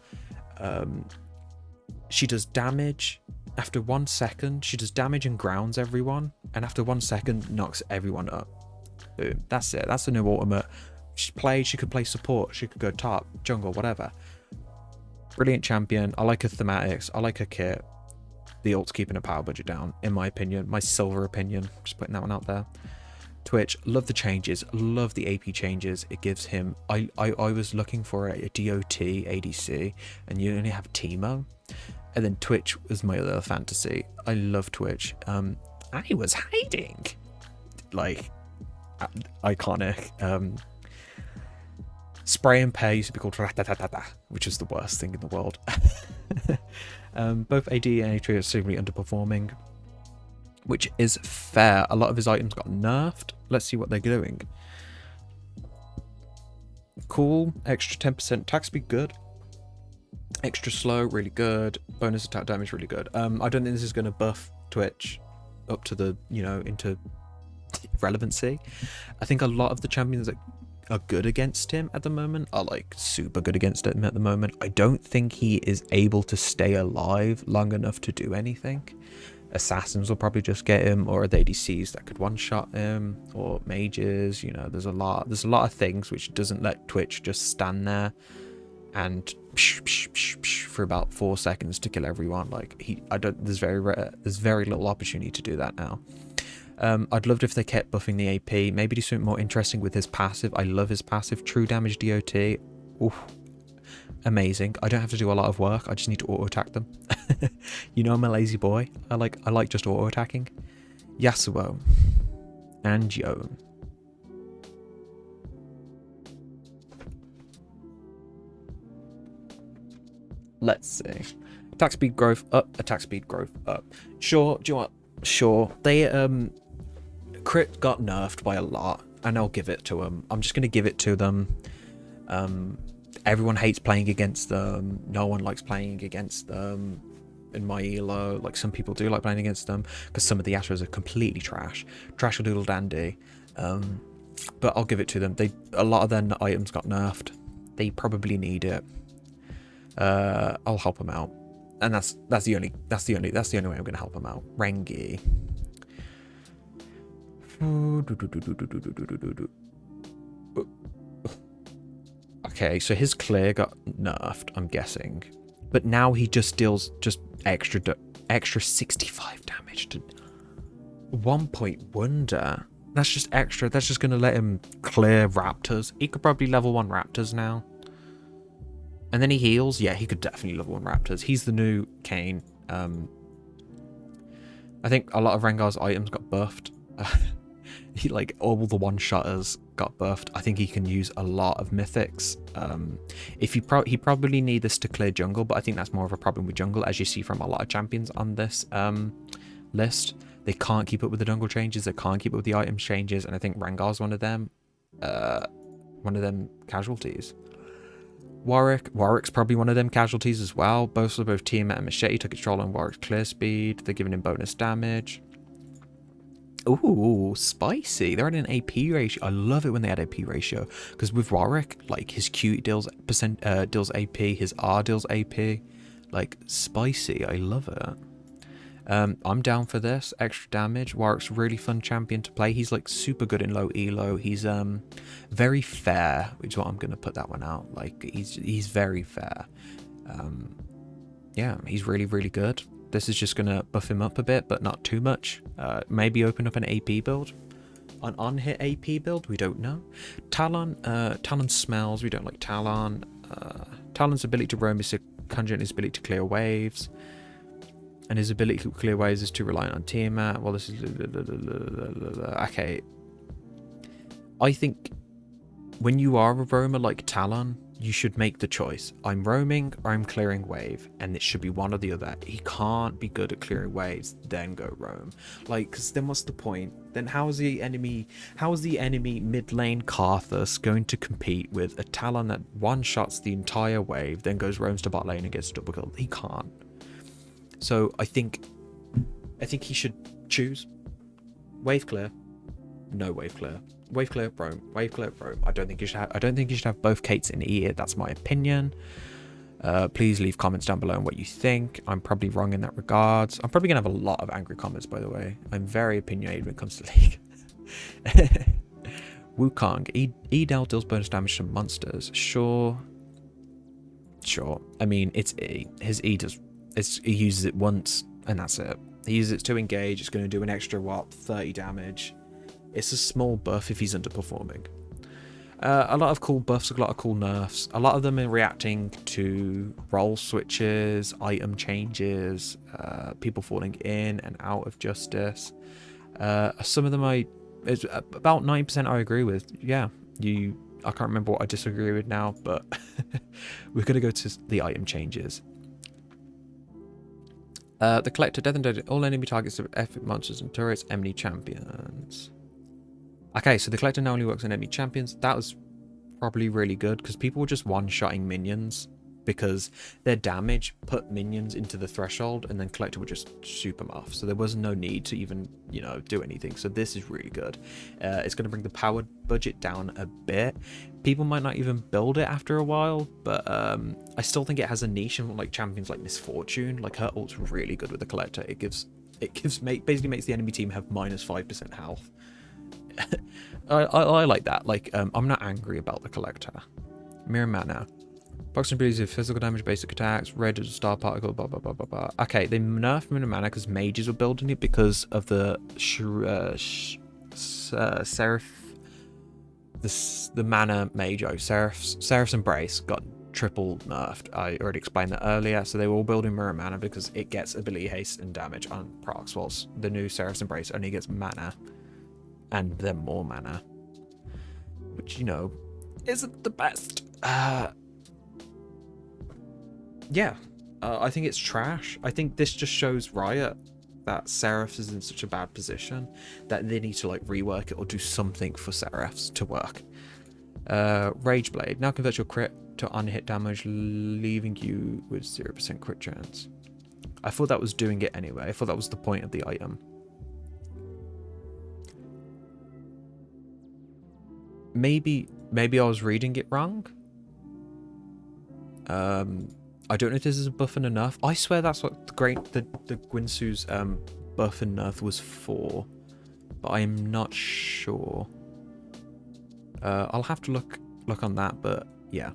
She does damage after 1 second. She does damage and grounds everyone, and after 1 second knocks everyone up. Boom. That's it. That's the new ultimate. She could play support. She could go top, jungle, whatever. Brilliant champion. I like her thematics. I like her kit. The ult's keeping her power budget down, in my opinion. My silver opinion. Just putting that one out there. Twitch, love the changes, love the AP changes it gives him. I was looking for a DOT ADC, and you only have Teemo, and then Twitch was my other fantasy. I love Twitch. I was hiding, like, iconic. Spray and Pay used to be called Ratatatata, which is the worst thing in the world. Both AD and A3 are seemingly underperforming, which is fair. A lot of his items got nerfed. Let's see what they're doing. Cool. Extra 10% attack speed, good. Extra slow, really good. Bonus attack damage, really good. I don't think this is going to buff Twitch up to the, into relevancy. I think a lot of the champions that are good against him at the moment are like super good against him at the moment. I don't think he is able to stay alive long enough to do anything. Assassins will probably just get him, or the ADCs that could one-shot him, or mages. There's a lot of things which doesn't let Twitch just stand there and for about 4 seconds to kill everyone. Like there's very little opportunity to do that now. I'd love it if they kept buffing the AP, maybe do something more interesting with his passive. I love his passive, true damage DOT. Oof, amazing. I don't have to do a lot of work, I just need to auto attack them. I'm a lazy boy. I like just auto attacking. Yasuo and Yone. Let's see. Attack speed growth up, attack speed growth up. Sure, do you know what? Sure. They crit got nerfed by a lot, and I'll give it to them. I'm just gonna give it to them. Everyone hates playing against them. No one likes playing against them in my elo. Like, some people do like playing against them because some of the Astros are completely trash or doodle dandy. But I'll give it to them. A lot of their items got nerfed. They probably need it. I'll help them out, and that's the only way I'm gonna help them out. Rengi. Okay, so his clear got nerfed, I'm guessing, but now he just deals extra 65 damage to 1 point wonder. That's just extra. That's just gonna let him clear raptors. He could probably level 1 raptors now. And then he heals. Yeah, he could definitely level 1 raptors. He's the new Kane. I think a lot of Rengar's items got buffed. All the one-shotters got buffed. I think he can use a lot of mythics. He probably need this to clear jungle, but I think that's more of a problem with jungle, as you see from a lot of champions on this list. They can't keep up with the jungle changes. They can't keep up with the item changes, and I think Rengar's one of them casualties. Warwick's probably one of them casualties as well. Both Tiamat and Machete took control on Warwick's clear speed. They're giving him bonus damage. Ooh, spicy. They're at an AP ratio. I love it when they add AP ratio, because with Warwick, like, his Q deals AP, his R deals AP. Like, spicy. I love it. I'm down for this. Extra damage. Warwick's a really fun champion to play. He's like super good in low elo. He's very fair, which is what I'm gonna put that one out. Like, he's very fair. Yeah, he's really, really good. This is just gonna buff him up a bit, but not too much. Maybe open up an AP build. An on-hit AP build, we don't know. Talon smells. We don't like Talon. Talon's ability to roam is conjure, his ability to clear waves. And his ability to clear waves is too reliant on Tiamat. Well, this is... Okay. I think when you are a roamer like Talon, you should make the choice. I'm roaming or I'm clearing wave, and it should be one or the other. He can't be good at clearing waves, then go roam. Like, because then what's the point? Then how is the enemy mid lane Karthus going to compete with a Talon that one-shots the entire wave, then goes roams to bot lane and gets double killed? He can't. So I think he should choose wave clear, no wave clear, wave clear, roam, wave clear, roam. I don't think you should have both Kates in E. That's my opinion. Please leave comments down below on what you think. I'm probably wrong in that regards. I'm probably gonna have a lot of angry comments, by the way. I'm very opinionated when it comes to League. Wukong, E deals bonus damage to monsters. Sure. I mean, it's E. His E does. He uses it once, and that's it. He uses it to engage. It's going to do an extra, 30 damage. It's a small buff if he's underperforming. A lot of cool buffs, a lot of cool nerfs. A lot of them are reacting to role switches, item changes, people falling in and out of justice. Some of them it's about 9% I agree with. Yeah, I can't remember what I disagree with now, but we're going to go to the item changes. The collector, death and dead, all enemy targets of epic monsters and turrets, enemy champions. Okay, so the collector now only works on enemy champions. That was probably really good because people were just one-shotting minions because their damage put minions into the threshold, and then collector would just shoot them off. So there was no need to even, do anything. So this is really good. It's going to bring the power budget down a bit. People might not even build it after a while, but I still think it has a niche in like champions like Misfortune. Like her ult's really good with the collector. It basically makes the enemy team have minus 5% health. I like that. Like, I'm not angry about the collector. Mirror mana. Boxing abilities of physical damage, basic attacks, red as a star particle, blah blah blah blah blah. Okay, they nerfed mirror mana because mages were building it because of the Seraph, the mana mage. Seraph's Embrace got triple nerfed. I already explained that earlier. So they were all building mirror mana because it gets ability haste and damage on procs, whilst the new Seraph's Embrace only gets mana and then more mana, which isn't the best. Yeah, I think it's trash. I think this just shows Riot that Seraph is in such a bad position that they need to like rework it or do something for Seraphs to work. Rage Blade now converts your crit to unhit damage, leaving you with 0% crit chance. I thought that was doing it anyway. I thought that was the point of the item. Maybe I was reading it wrong. I don't know if this is a buff and a nerf. I swear that's what the Guinsoo's buff and nerf was for, but I'm not sure. I'll have to look on that, but yeah,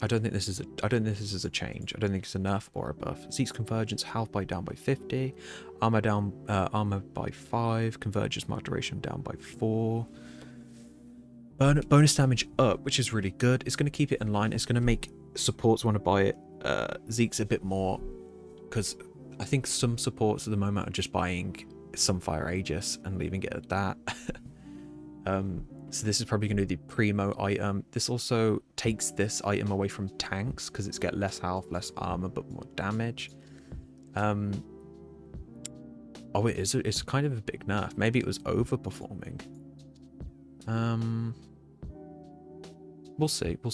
I don't think this is a change. I don't think it's a nerf or a buff. Zeke's convergence, health down by 50, armor by 5, convergence mark duration down by 4. Bonus damage up, which is really good. It's going to keep it in line. It's going to make supports want to buy it. Zeke's a bit more, because I think some supports at the moment are just buying Sunfire Aegis and leaving it at that. So this is probably going to be the primo item. This also takes this item away from tanks because it's got less health, less armor, but more damage. Oh, it is. It's kind of a big nerf. Maybe it was overperforming. We'll see. We'll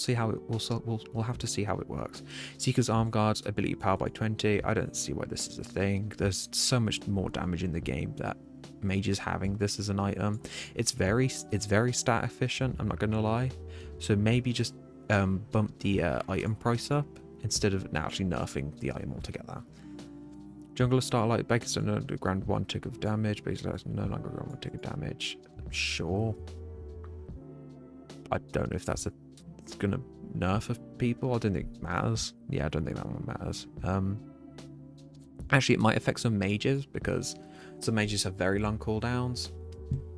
have to see how it works. Seeker's Arm Guards, ability power by 20. I don't see why this is a thing. There's so much more damage in the game that mages having this as an item. It's very stat efficient, I'm not gonna lie. So maybe just bump the item price up instead of actually nerfing the item altogether. Jungler Starlight, Baker's no longer grant 1 tick of damage. Baker's no longer grant 1 tick of damage. Sure. I don't know if it's gonna nerf of people. I don't think it matters. Yeah, I don't think that one matters. Actually, it might affect some mages because some mages have very long cooldowns.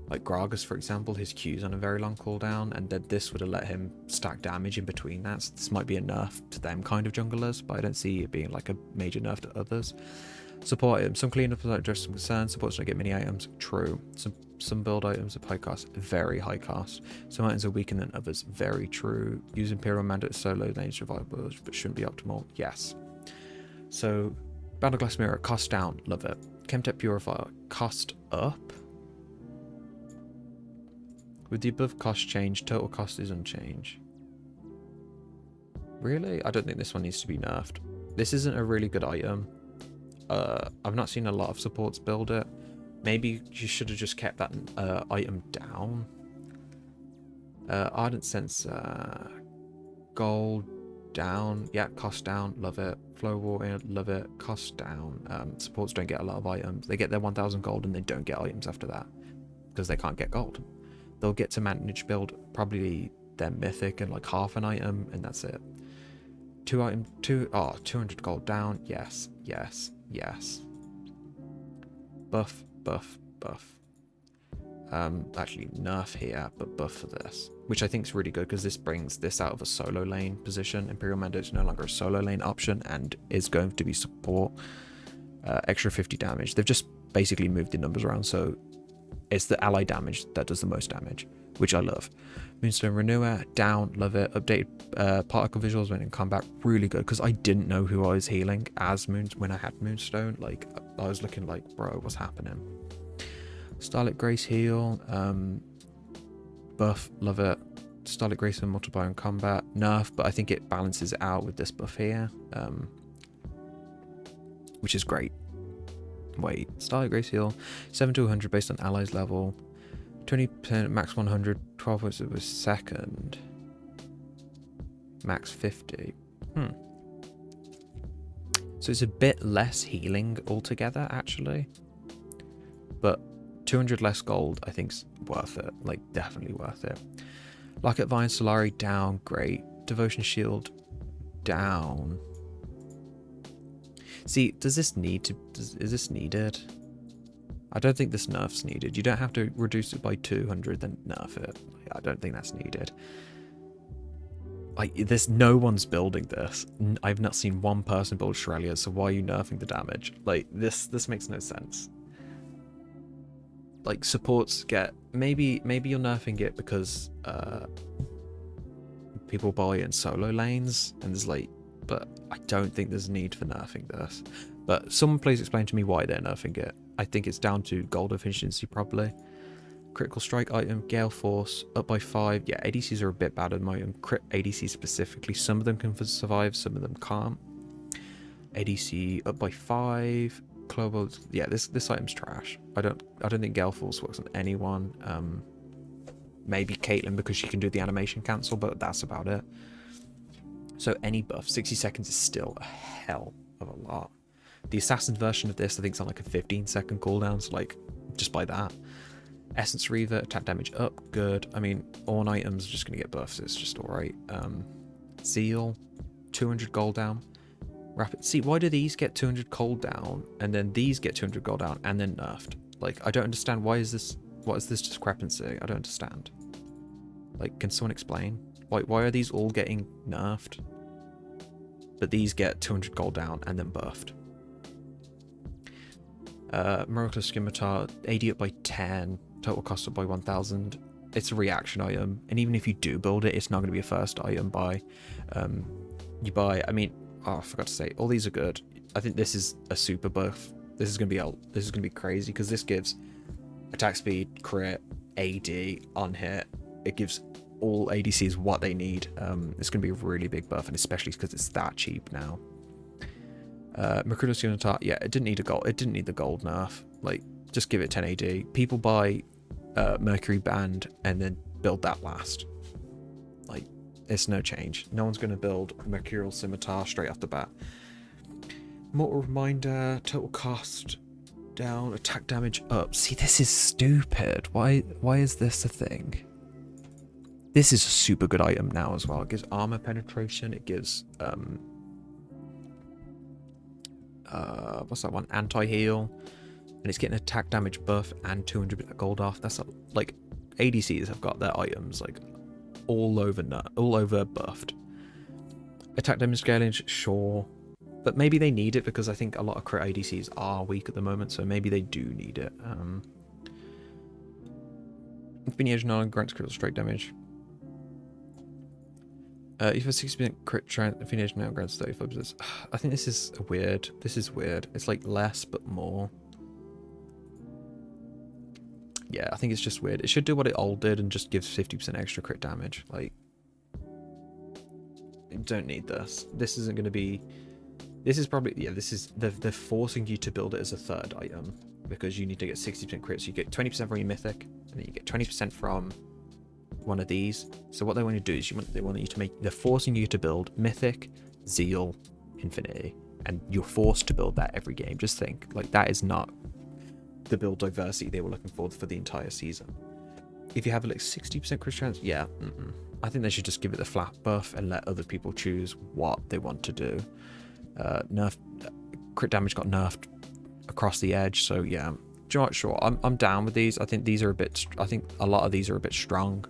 Like Gragas, for example, his Q's on a very long cooldown, and then this would have let him stack damage in between that. So this might be a nerf to them kind of junglers, but I don't see it being like a major nerf to others. Support items. Some cleanup are just some concerns. Supports don't get many items. True. Some build items are high cost, very high cost. Some items are weaker than others. Very true. Use Imperial Mandate solo lane survival, but shouldn't be optimal. Yes. So, Battleglass Mirror, cost down. Love it. Chemtech Purifier, cost up. With the above cost change, total cost is unchanged. Really? I don't think this one needs to be nerfed. This isn't a really good item. I've not seen a lot of supports build it. Maybe you should have just kept that item down. Ardent Sensor, gold down. Yeah, cost down. Love it. Flow Water, love it. Cost down. Supports don't get a lot of items. They get their 1000 gold and they don't get items after that because they can't get gold. They'll get to manage build probably their mythic and like half an item, and that's it. 200 gold down. Yes, yes, yes. Buff, buff, buff. Actually nerf here, but buff for this, which I think is really good because this brings this out of a solo lane position. Imperial Mandate is no longer a solo lane option and is going to be support. Extra 50 damage. They've just basically moved the numbers around, so it's the ally damage that does the most damage, which I love. Moonstone Renewer, down, love it. Updated particle visuals when in combat, really good, because I didn't know who I was healing as when I had Moonstone. Like, I was looking like, bro, what's happening? Starlit Grace heal, buff, love it. Starlit Grace and multiplier in combat, nerf, but I think it balances it out with this buff here, which is great. Wait, Starlit Grace heal, 7 to 100 based on allies level, 20% max 100, 12 points per second, max 50. So it's a bit less healing altogether, actually, but 200 less gold, I think's worth it. Like, definitely worth it. Locket Vine, Solari down, great. Devotion Shield down. See, does this need to? Is this needed? I don't think this nerf's needed. You don't have to reduce it by 200 then nerf it. I don't think that's needed. Like, there's no one's building this. I've not seen one person build Shrelia, so why are you nerfing the damage? Like, this makes no sense. Like, supports get maybe you're nerfing it because people buy it in solo lanes, and there's like, but I don't think there's a need for nerfing this. But someone please explain to me why they're nerfing it. I think it's down to gold efficiency probably. Critical strike item, Gale Force up by 5. Yeah, ADCs are a bit bad at my item. Crit ADC specifically, some of them can survive, some of them can't. ADC up by 5. Global, yeah, this item's trash. I don't think Gale Force works on anyone. Maybe Caitlyn because she can do the animation cancel, but that's about it. So any buff, 60 seconds is still a hell of a lot. The assassin version of this, I think, is on like a 15-second cooldown, so like, just by that. Essence Reaver, attack damage up, good. I mean, all items are just gonna get buffs, it's just alright. Zeal, 200 gold down. Rapid, see, why do these get 200 gold down, and then these get 200 gold down, and then nerfed? Like, I don't understand, what is this discrepancy? I don't understand. Like, can someone explain? Why are these all getting nerfed, but these get 200 gold down and then buffed? Miraculous Scimitar, AD up by 10, total cost up by 1000. It's a reaction item, and even if you do build it, it's not going to be a first item buy. You buy, I mean, oh, I forgot to say, all these are good. I think this is a super buff. This is going to be crazy because this gives attack speed, crit, AD on hit. It gives all ADCs what they need. It's going to be a really big buff, and especially because it's that cheap now. Mercurial Scimitar, yeah, it didn't need the gold nerf. Like, just give it 10 AD. People buy Mercury Band and then build that last. Like, it's no change. No one's going to build Mercurial Scimitar straight off the bat. Mortal Reminder, total cost down, attack damage up. See, this is stupid. Why is this a thing? This is a super good item now as well. It gives armor penetration. It gives what's that one? Anti-heal, and it's getting attack damage buff and 200 gold off. That's like, ADCs have got their items like all over buffed. Attack damage scaling, sure, but maybe they need it because I think a lot of crit ADCs are weak at the moment, so maybe they do need it. Infinity Edge now grants critical strike damage. If a 60% crit chance, Infinity Edge now grants 35%. I think this is weird. This is weird. It's like less but more. Yeah, I think it's just weird. It should do what it old did and just gives 50% extra crit damage. Like, you don't need this. This isn't going to be... This is probably... Yeah, this is... They're forcing you to build it as a third item because you need to get 60% crit. So you get 20% from your mythic, and then you get 20% from one of these. So what they want to do is they're forcing you to build Mythic, Zeal, Infinity, and you're forced to build that every game. Just think, like, that is not the build diversity they were looking for the entire season. If you have like 60% crit chance, yeah, I think they should just give it the flat buff and let other people choose what they want to do. Crit damage got nerfed across the edge, so yeah, you know what? Sure, I'm down with these. I think these are a bit. I think a lot of these are a bit strong.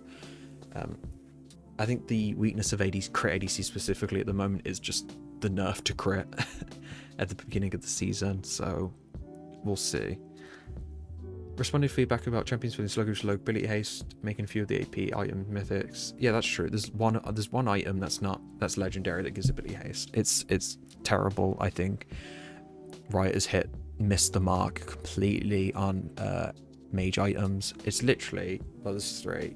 I think the weakness of crit ADC specifically at the moment is just the nerf to crit at the beginning of the season. So we'll see. Responding to feedback about champions feeling sluggish, low ability haste, making a few of the AP item mythics. Yeah, that's true. There's one item that's legendary that gives ability haste. It's terrible. I think Riot has missed the mark completely on mage items. It's literally, well, this is 3.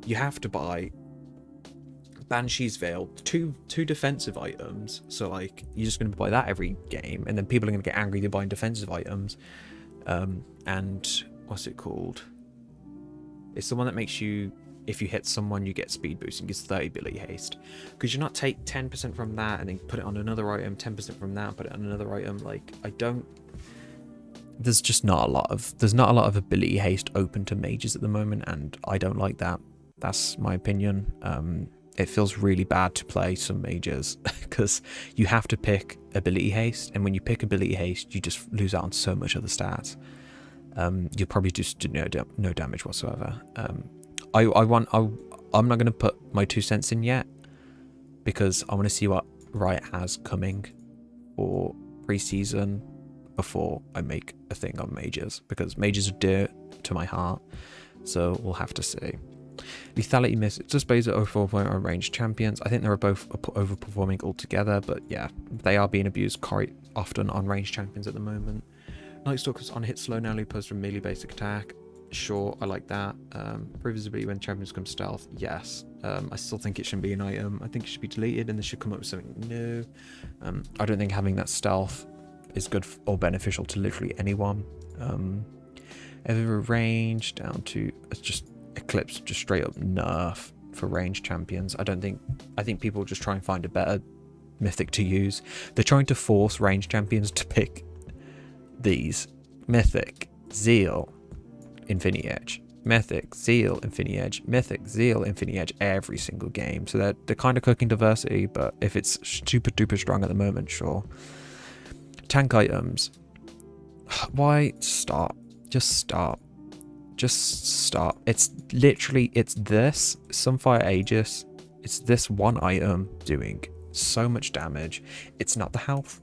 You have to buy Banshee's Veil, two defensive items. So like you're just going to buy that every game, and then people are going to get angry they're buying defensive items. And what's it called? It's the one that makes you, if you hit someone, you get speed boost and gets 30 ability haste. Could you not take 10% from that and then put it on another item, 10% from that, put it on another item? Like, there's just not a lot of ability haste open to mages at the moment, and I don't like that. That's my opinion. It feels really bad to play some mages because you have to pick ability haste, and when you pick ability haste, you just lose out on so much of the stats. You'll probably just do no damage whatsoever. I'm not going to put my 2 cents in yet because I want to see what Riot has coming for pre-season before I make a thing on mages, because mages are dear to my heart. So we'll have to see. Lethality miss, it just based at 04 point on ranged champions. I think they're both overperforming altogether, but yeah, they are being abused quite often on ranged champions at the moment. Night Stalker's on hit slow now opposed to melee basic attack. Sure, I like that. Improve visibility when champions come stealth. Yes. I still think it shouldn't be an item. I think it should be deleted and they should come up with something new. I don't think having that stealth is good or beneficial to literally anyone. Ever range down to just Eclipse, just straight up nerf for ranged champions. I think people just try and find a better mythic to use. They're trying to force ranged champions to pick these Mythic, Zeal, Infinity Edge, Mythic, Zeal, Infinity Edge, Mythic, Zeal, Infinity Edge every single game. So they're kind of cooking diversity, but if it's super duper strong at the moment, sure. Tank items. Why stop? Just stop. Just stop. It's literally, it's this Sunfire Aegis. It's this one item doing so much damage. It's not the health.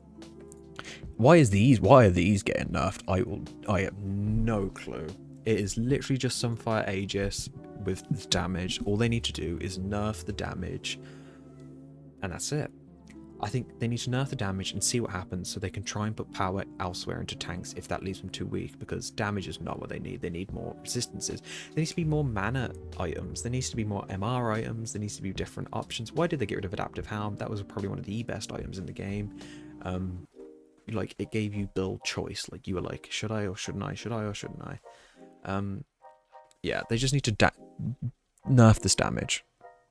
Why are these getting nerfed? I have no clue. It is literally just Sunfire Aegis with damage. All they need to do is nerf the damage, and that's it. I think they need to nerf the damage and see what happens so they can try and put power elsewhere into tanks if that leaves them too weak, because damage is not what they need. They need more resistances. There needs to be more mana items. There needs to be more MR items. There needs to be different options. Why did they get rid of Adaptive Helm? That was probably one of the best items in the game. Like, it gave you build choice. Like, you were like, should I or shouldn't I? Should I or shouldn't I? Yeah, they just need to nerf this damage.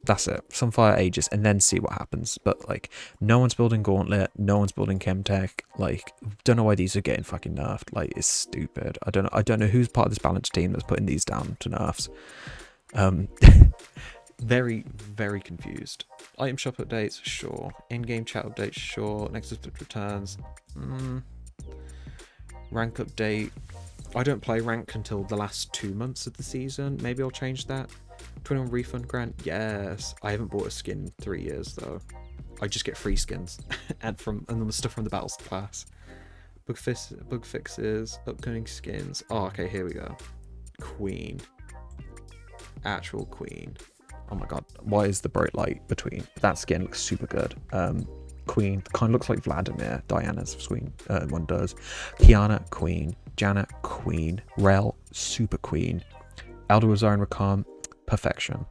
That's it. Sunfire Aegis, and then see what happens. But like, no one's building Gauntlet, no one's building Chemtech. Like, don't know why these are getting fucking nerfed. Like, it's stupid. I don't know who's part of this balanced team that's putting these down to nerfs. Very, very confused. Item shop updates, sure. In-game chat updates, sure. Nexus returns. Rank update. I don't play rank until the last 2 months of the season. Maybe I'll change that. 21 refund grant, yes. I haven't bought a skin in 3 years though. I just get free skins and then the stuff from the battles class. Bug fixes, upcoming skins. Oh, okay, here we go. Queen, actual queen. Oh my god, why is the bright light between? That skin looks super good. Queen kind of looks like Vladimir. Diana's queen one does. Kiana, queen. Janet, queen. Rel, super queen. Elderwood and Rakam, perfection.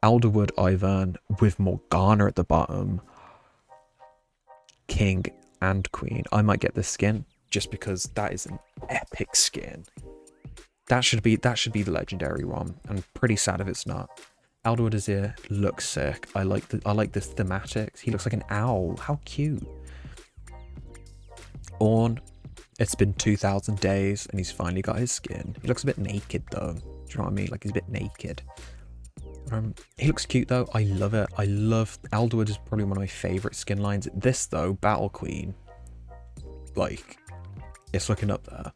Alderwood Ivern with Morgana at the bottom. King and queen. I might get this skin just because that is an epic skin. That should be the legendary one. I'm pretty sad if it's not. Alderwood is here, looks sick. I like the thematics. He looks like an owl. How cute. Ornn, it's been 2,000 days and he's finally got his skin. He looks a bit naked though. Do you know what I mean? Like, he's a bit naked. He looks cute though. I love it. I love Alderwood is probably one of my favorite skin lines. This though, Battle Queen, like, it's looking up there.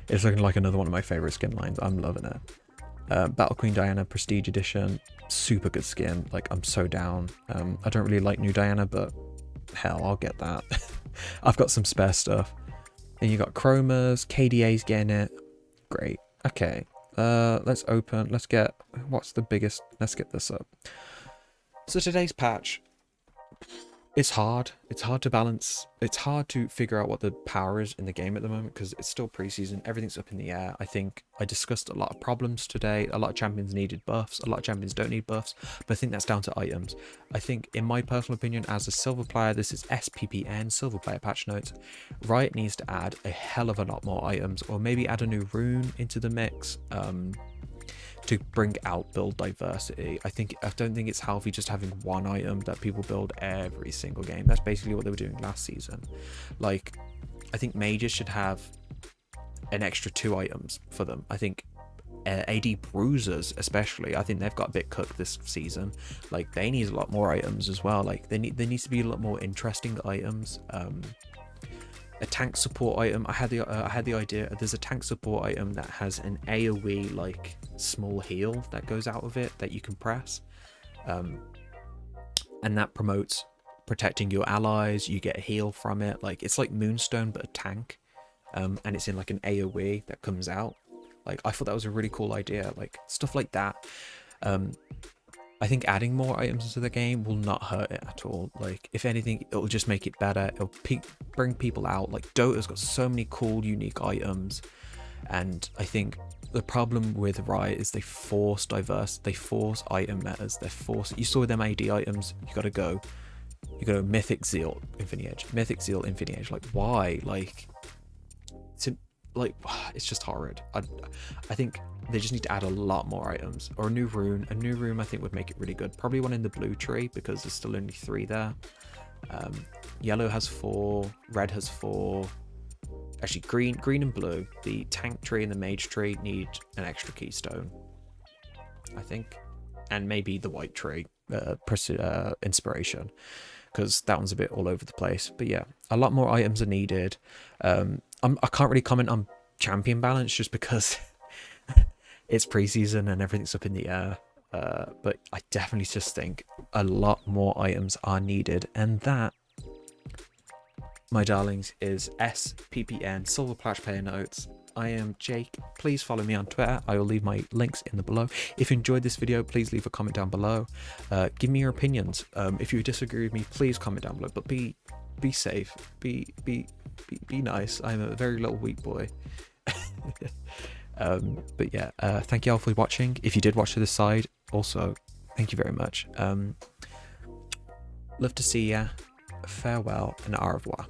It's looking like another one of my favorite skin lines. I'm loving it. Battle Queen Diana Prestige Edition, super good skin. Like, I'm so down. I don't really like new Diana, but hell, I'll get that. I've got some spare stuff. And you got Chromas, KDA's getting it. Great. Okay. Let's open. Let's get, what's the biggest? Let's get this up. So today's patch, it's hard. It's hard to balance. It's hard to figure out what the power is in the game at the moment because it's still preseason. Everything's up in the air. I think I discussed a lot of problems today. A lot of champions needed buffs. A lot of champions don't need buffs. But I think that's down to items. I think, in my personal opinion, as a silver player, this is SPPN, silver player patch notes. Riot needs to add a hell of a lot more items, or maybe add a new rune into the mix. To bring out build diversity. I don't think it's healthy just having one item that people build every single game. That's basically what they were doing last season. Like, I think mages should have an extra 2 items for them. I think AD bruisers especially, I think they've got a bit cooked this season. Like, they need a lot more items as well. Like, there needs to be a lot more interesting items. A tank support item. I had the idea. There's a tank support item that has an AoE like small heal that goes out of it that you can press, and that promotes protecting your allies. You get a heal from it. Like, it's like Moonstone but a tank, and it's in like an AoE that comes out. Like, I thought that was a really cool idea. Like, stuff like that. I think adding more items into the game will not hurt it at all. Like, if anything, it'll just make it better. It'll bring people out. Like, Dota's got so many cool, unique items. And I think the problem with Riot is they force item metas. You saw with them AD items, you gotta go Mythic Zeal, Infinity Edge. Mythic Zeal, Infinity Edge. Like, why? Like, it's just horrid. I think they just need to add a lot more items, or a new rune. A new rune I think would make it really good. Probably one in the blue tree because there's still only 3 there. Yellow has 4, red has 4. Actually, green and blue, the tank tree and the mage tree need an extra keystone, I think, and maybe the white tree, inspiration, because that one's a bit all over the place. But yeah, a lot more items are needed. I can't really comment on champion balance just because it's preseason and everything's up in the air. But I definitely just think a lot more items are needed, and that, my darlings, is SPPN, Silver Platinum Player Notes. I am Jake. Please follow me on Twitter. I will leave my links in the below. If you enjoyed this video, please leave a comment down below. Give me your opinions. If you disagree with me, please comment down below. But be safe. Be nice. I'm a very little weak boy. But yeah, thank you all for watching. If you did watch to this side, also thank you very much. Love to see ya. Farewell and au revoir.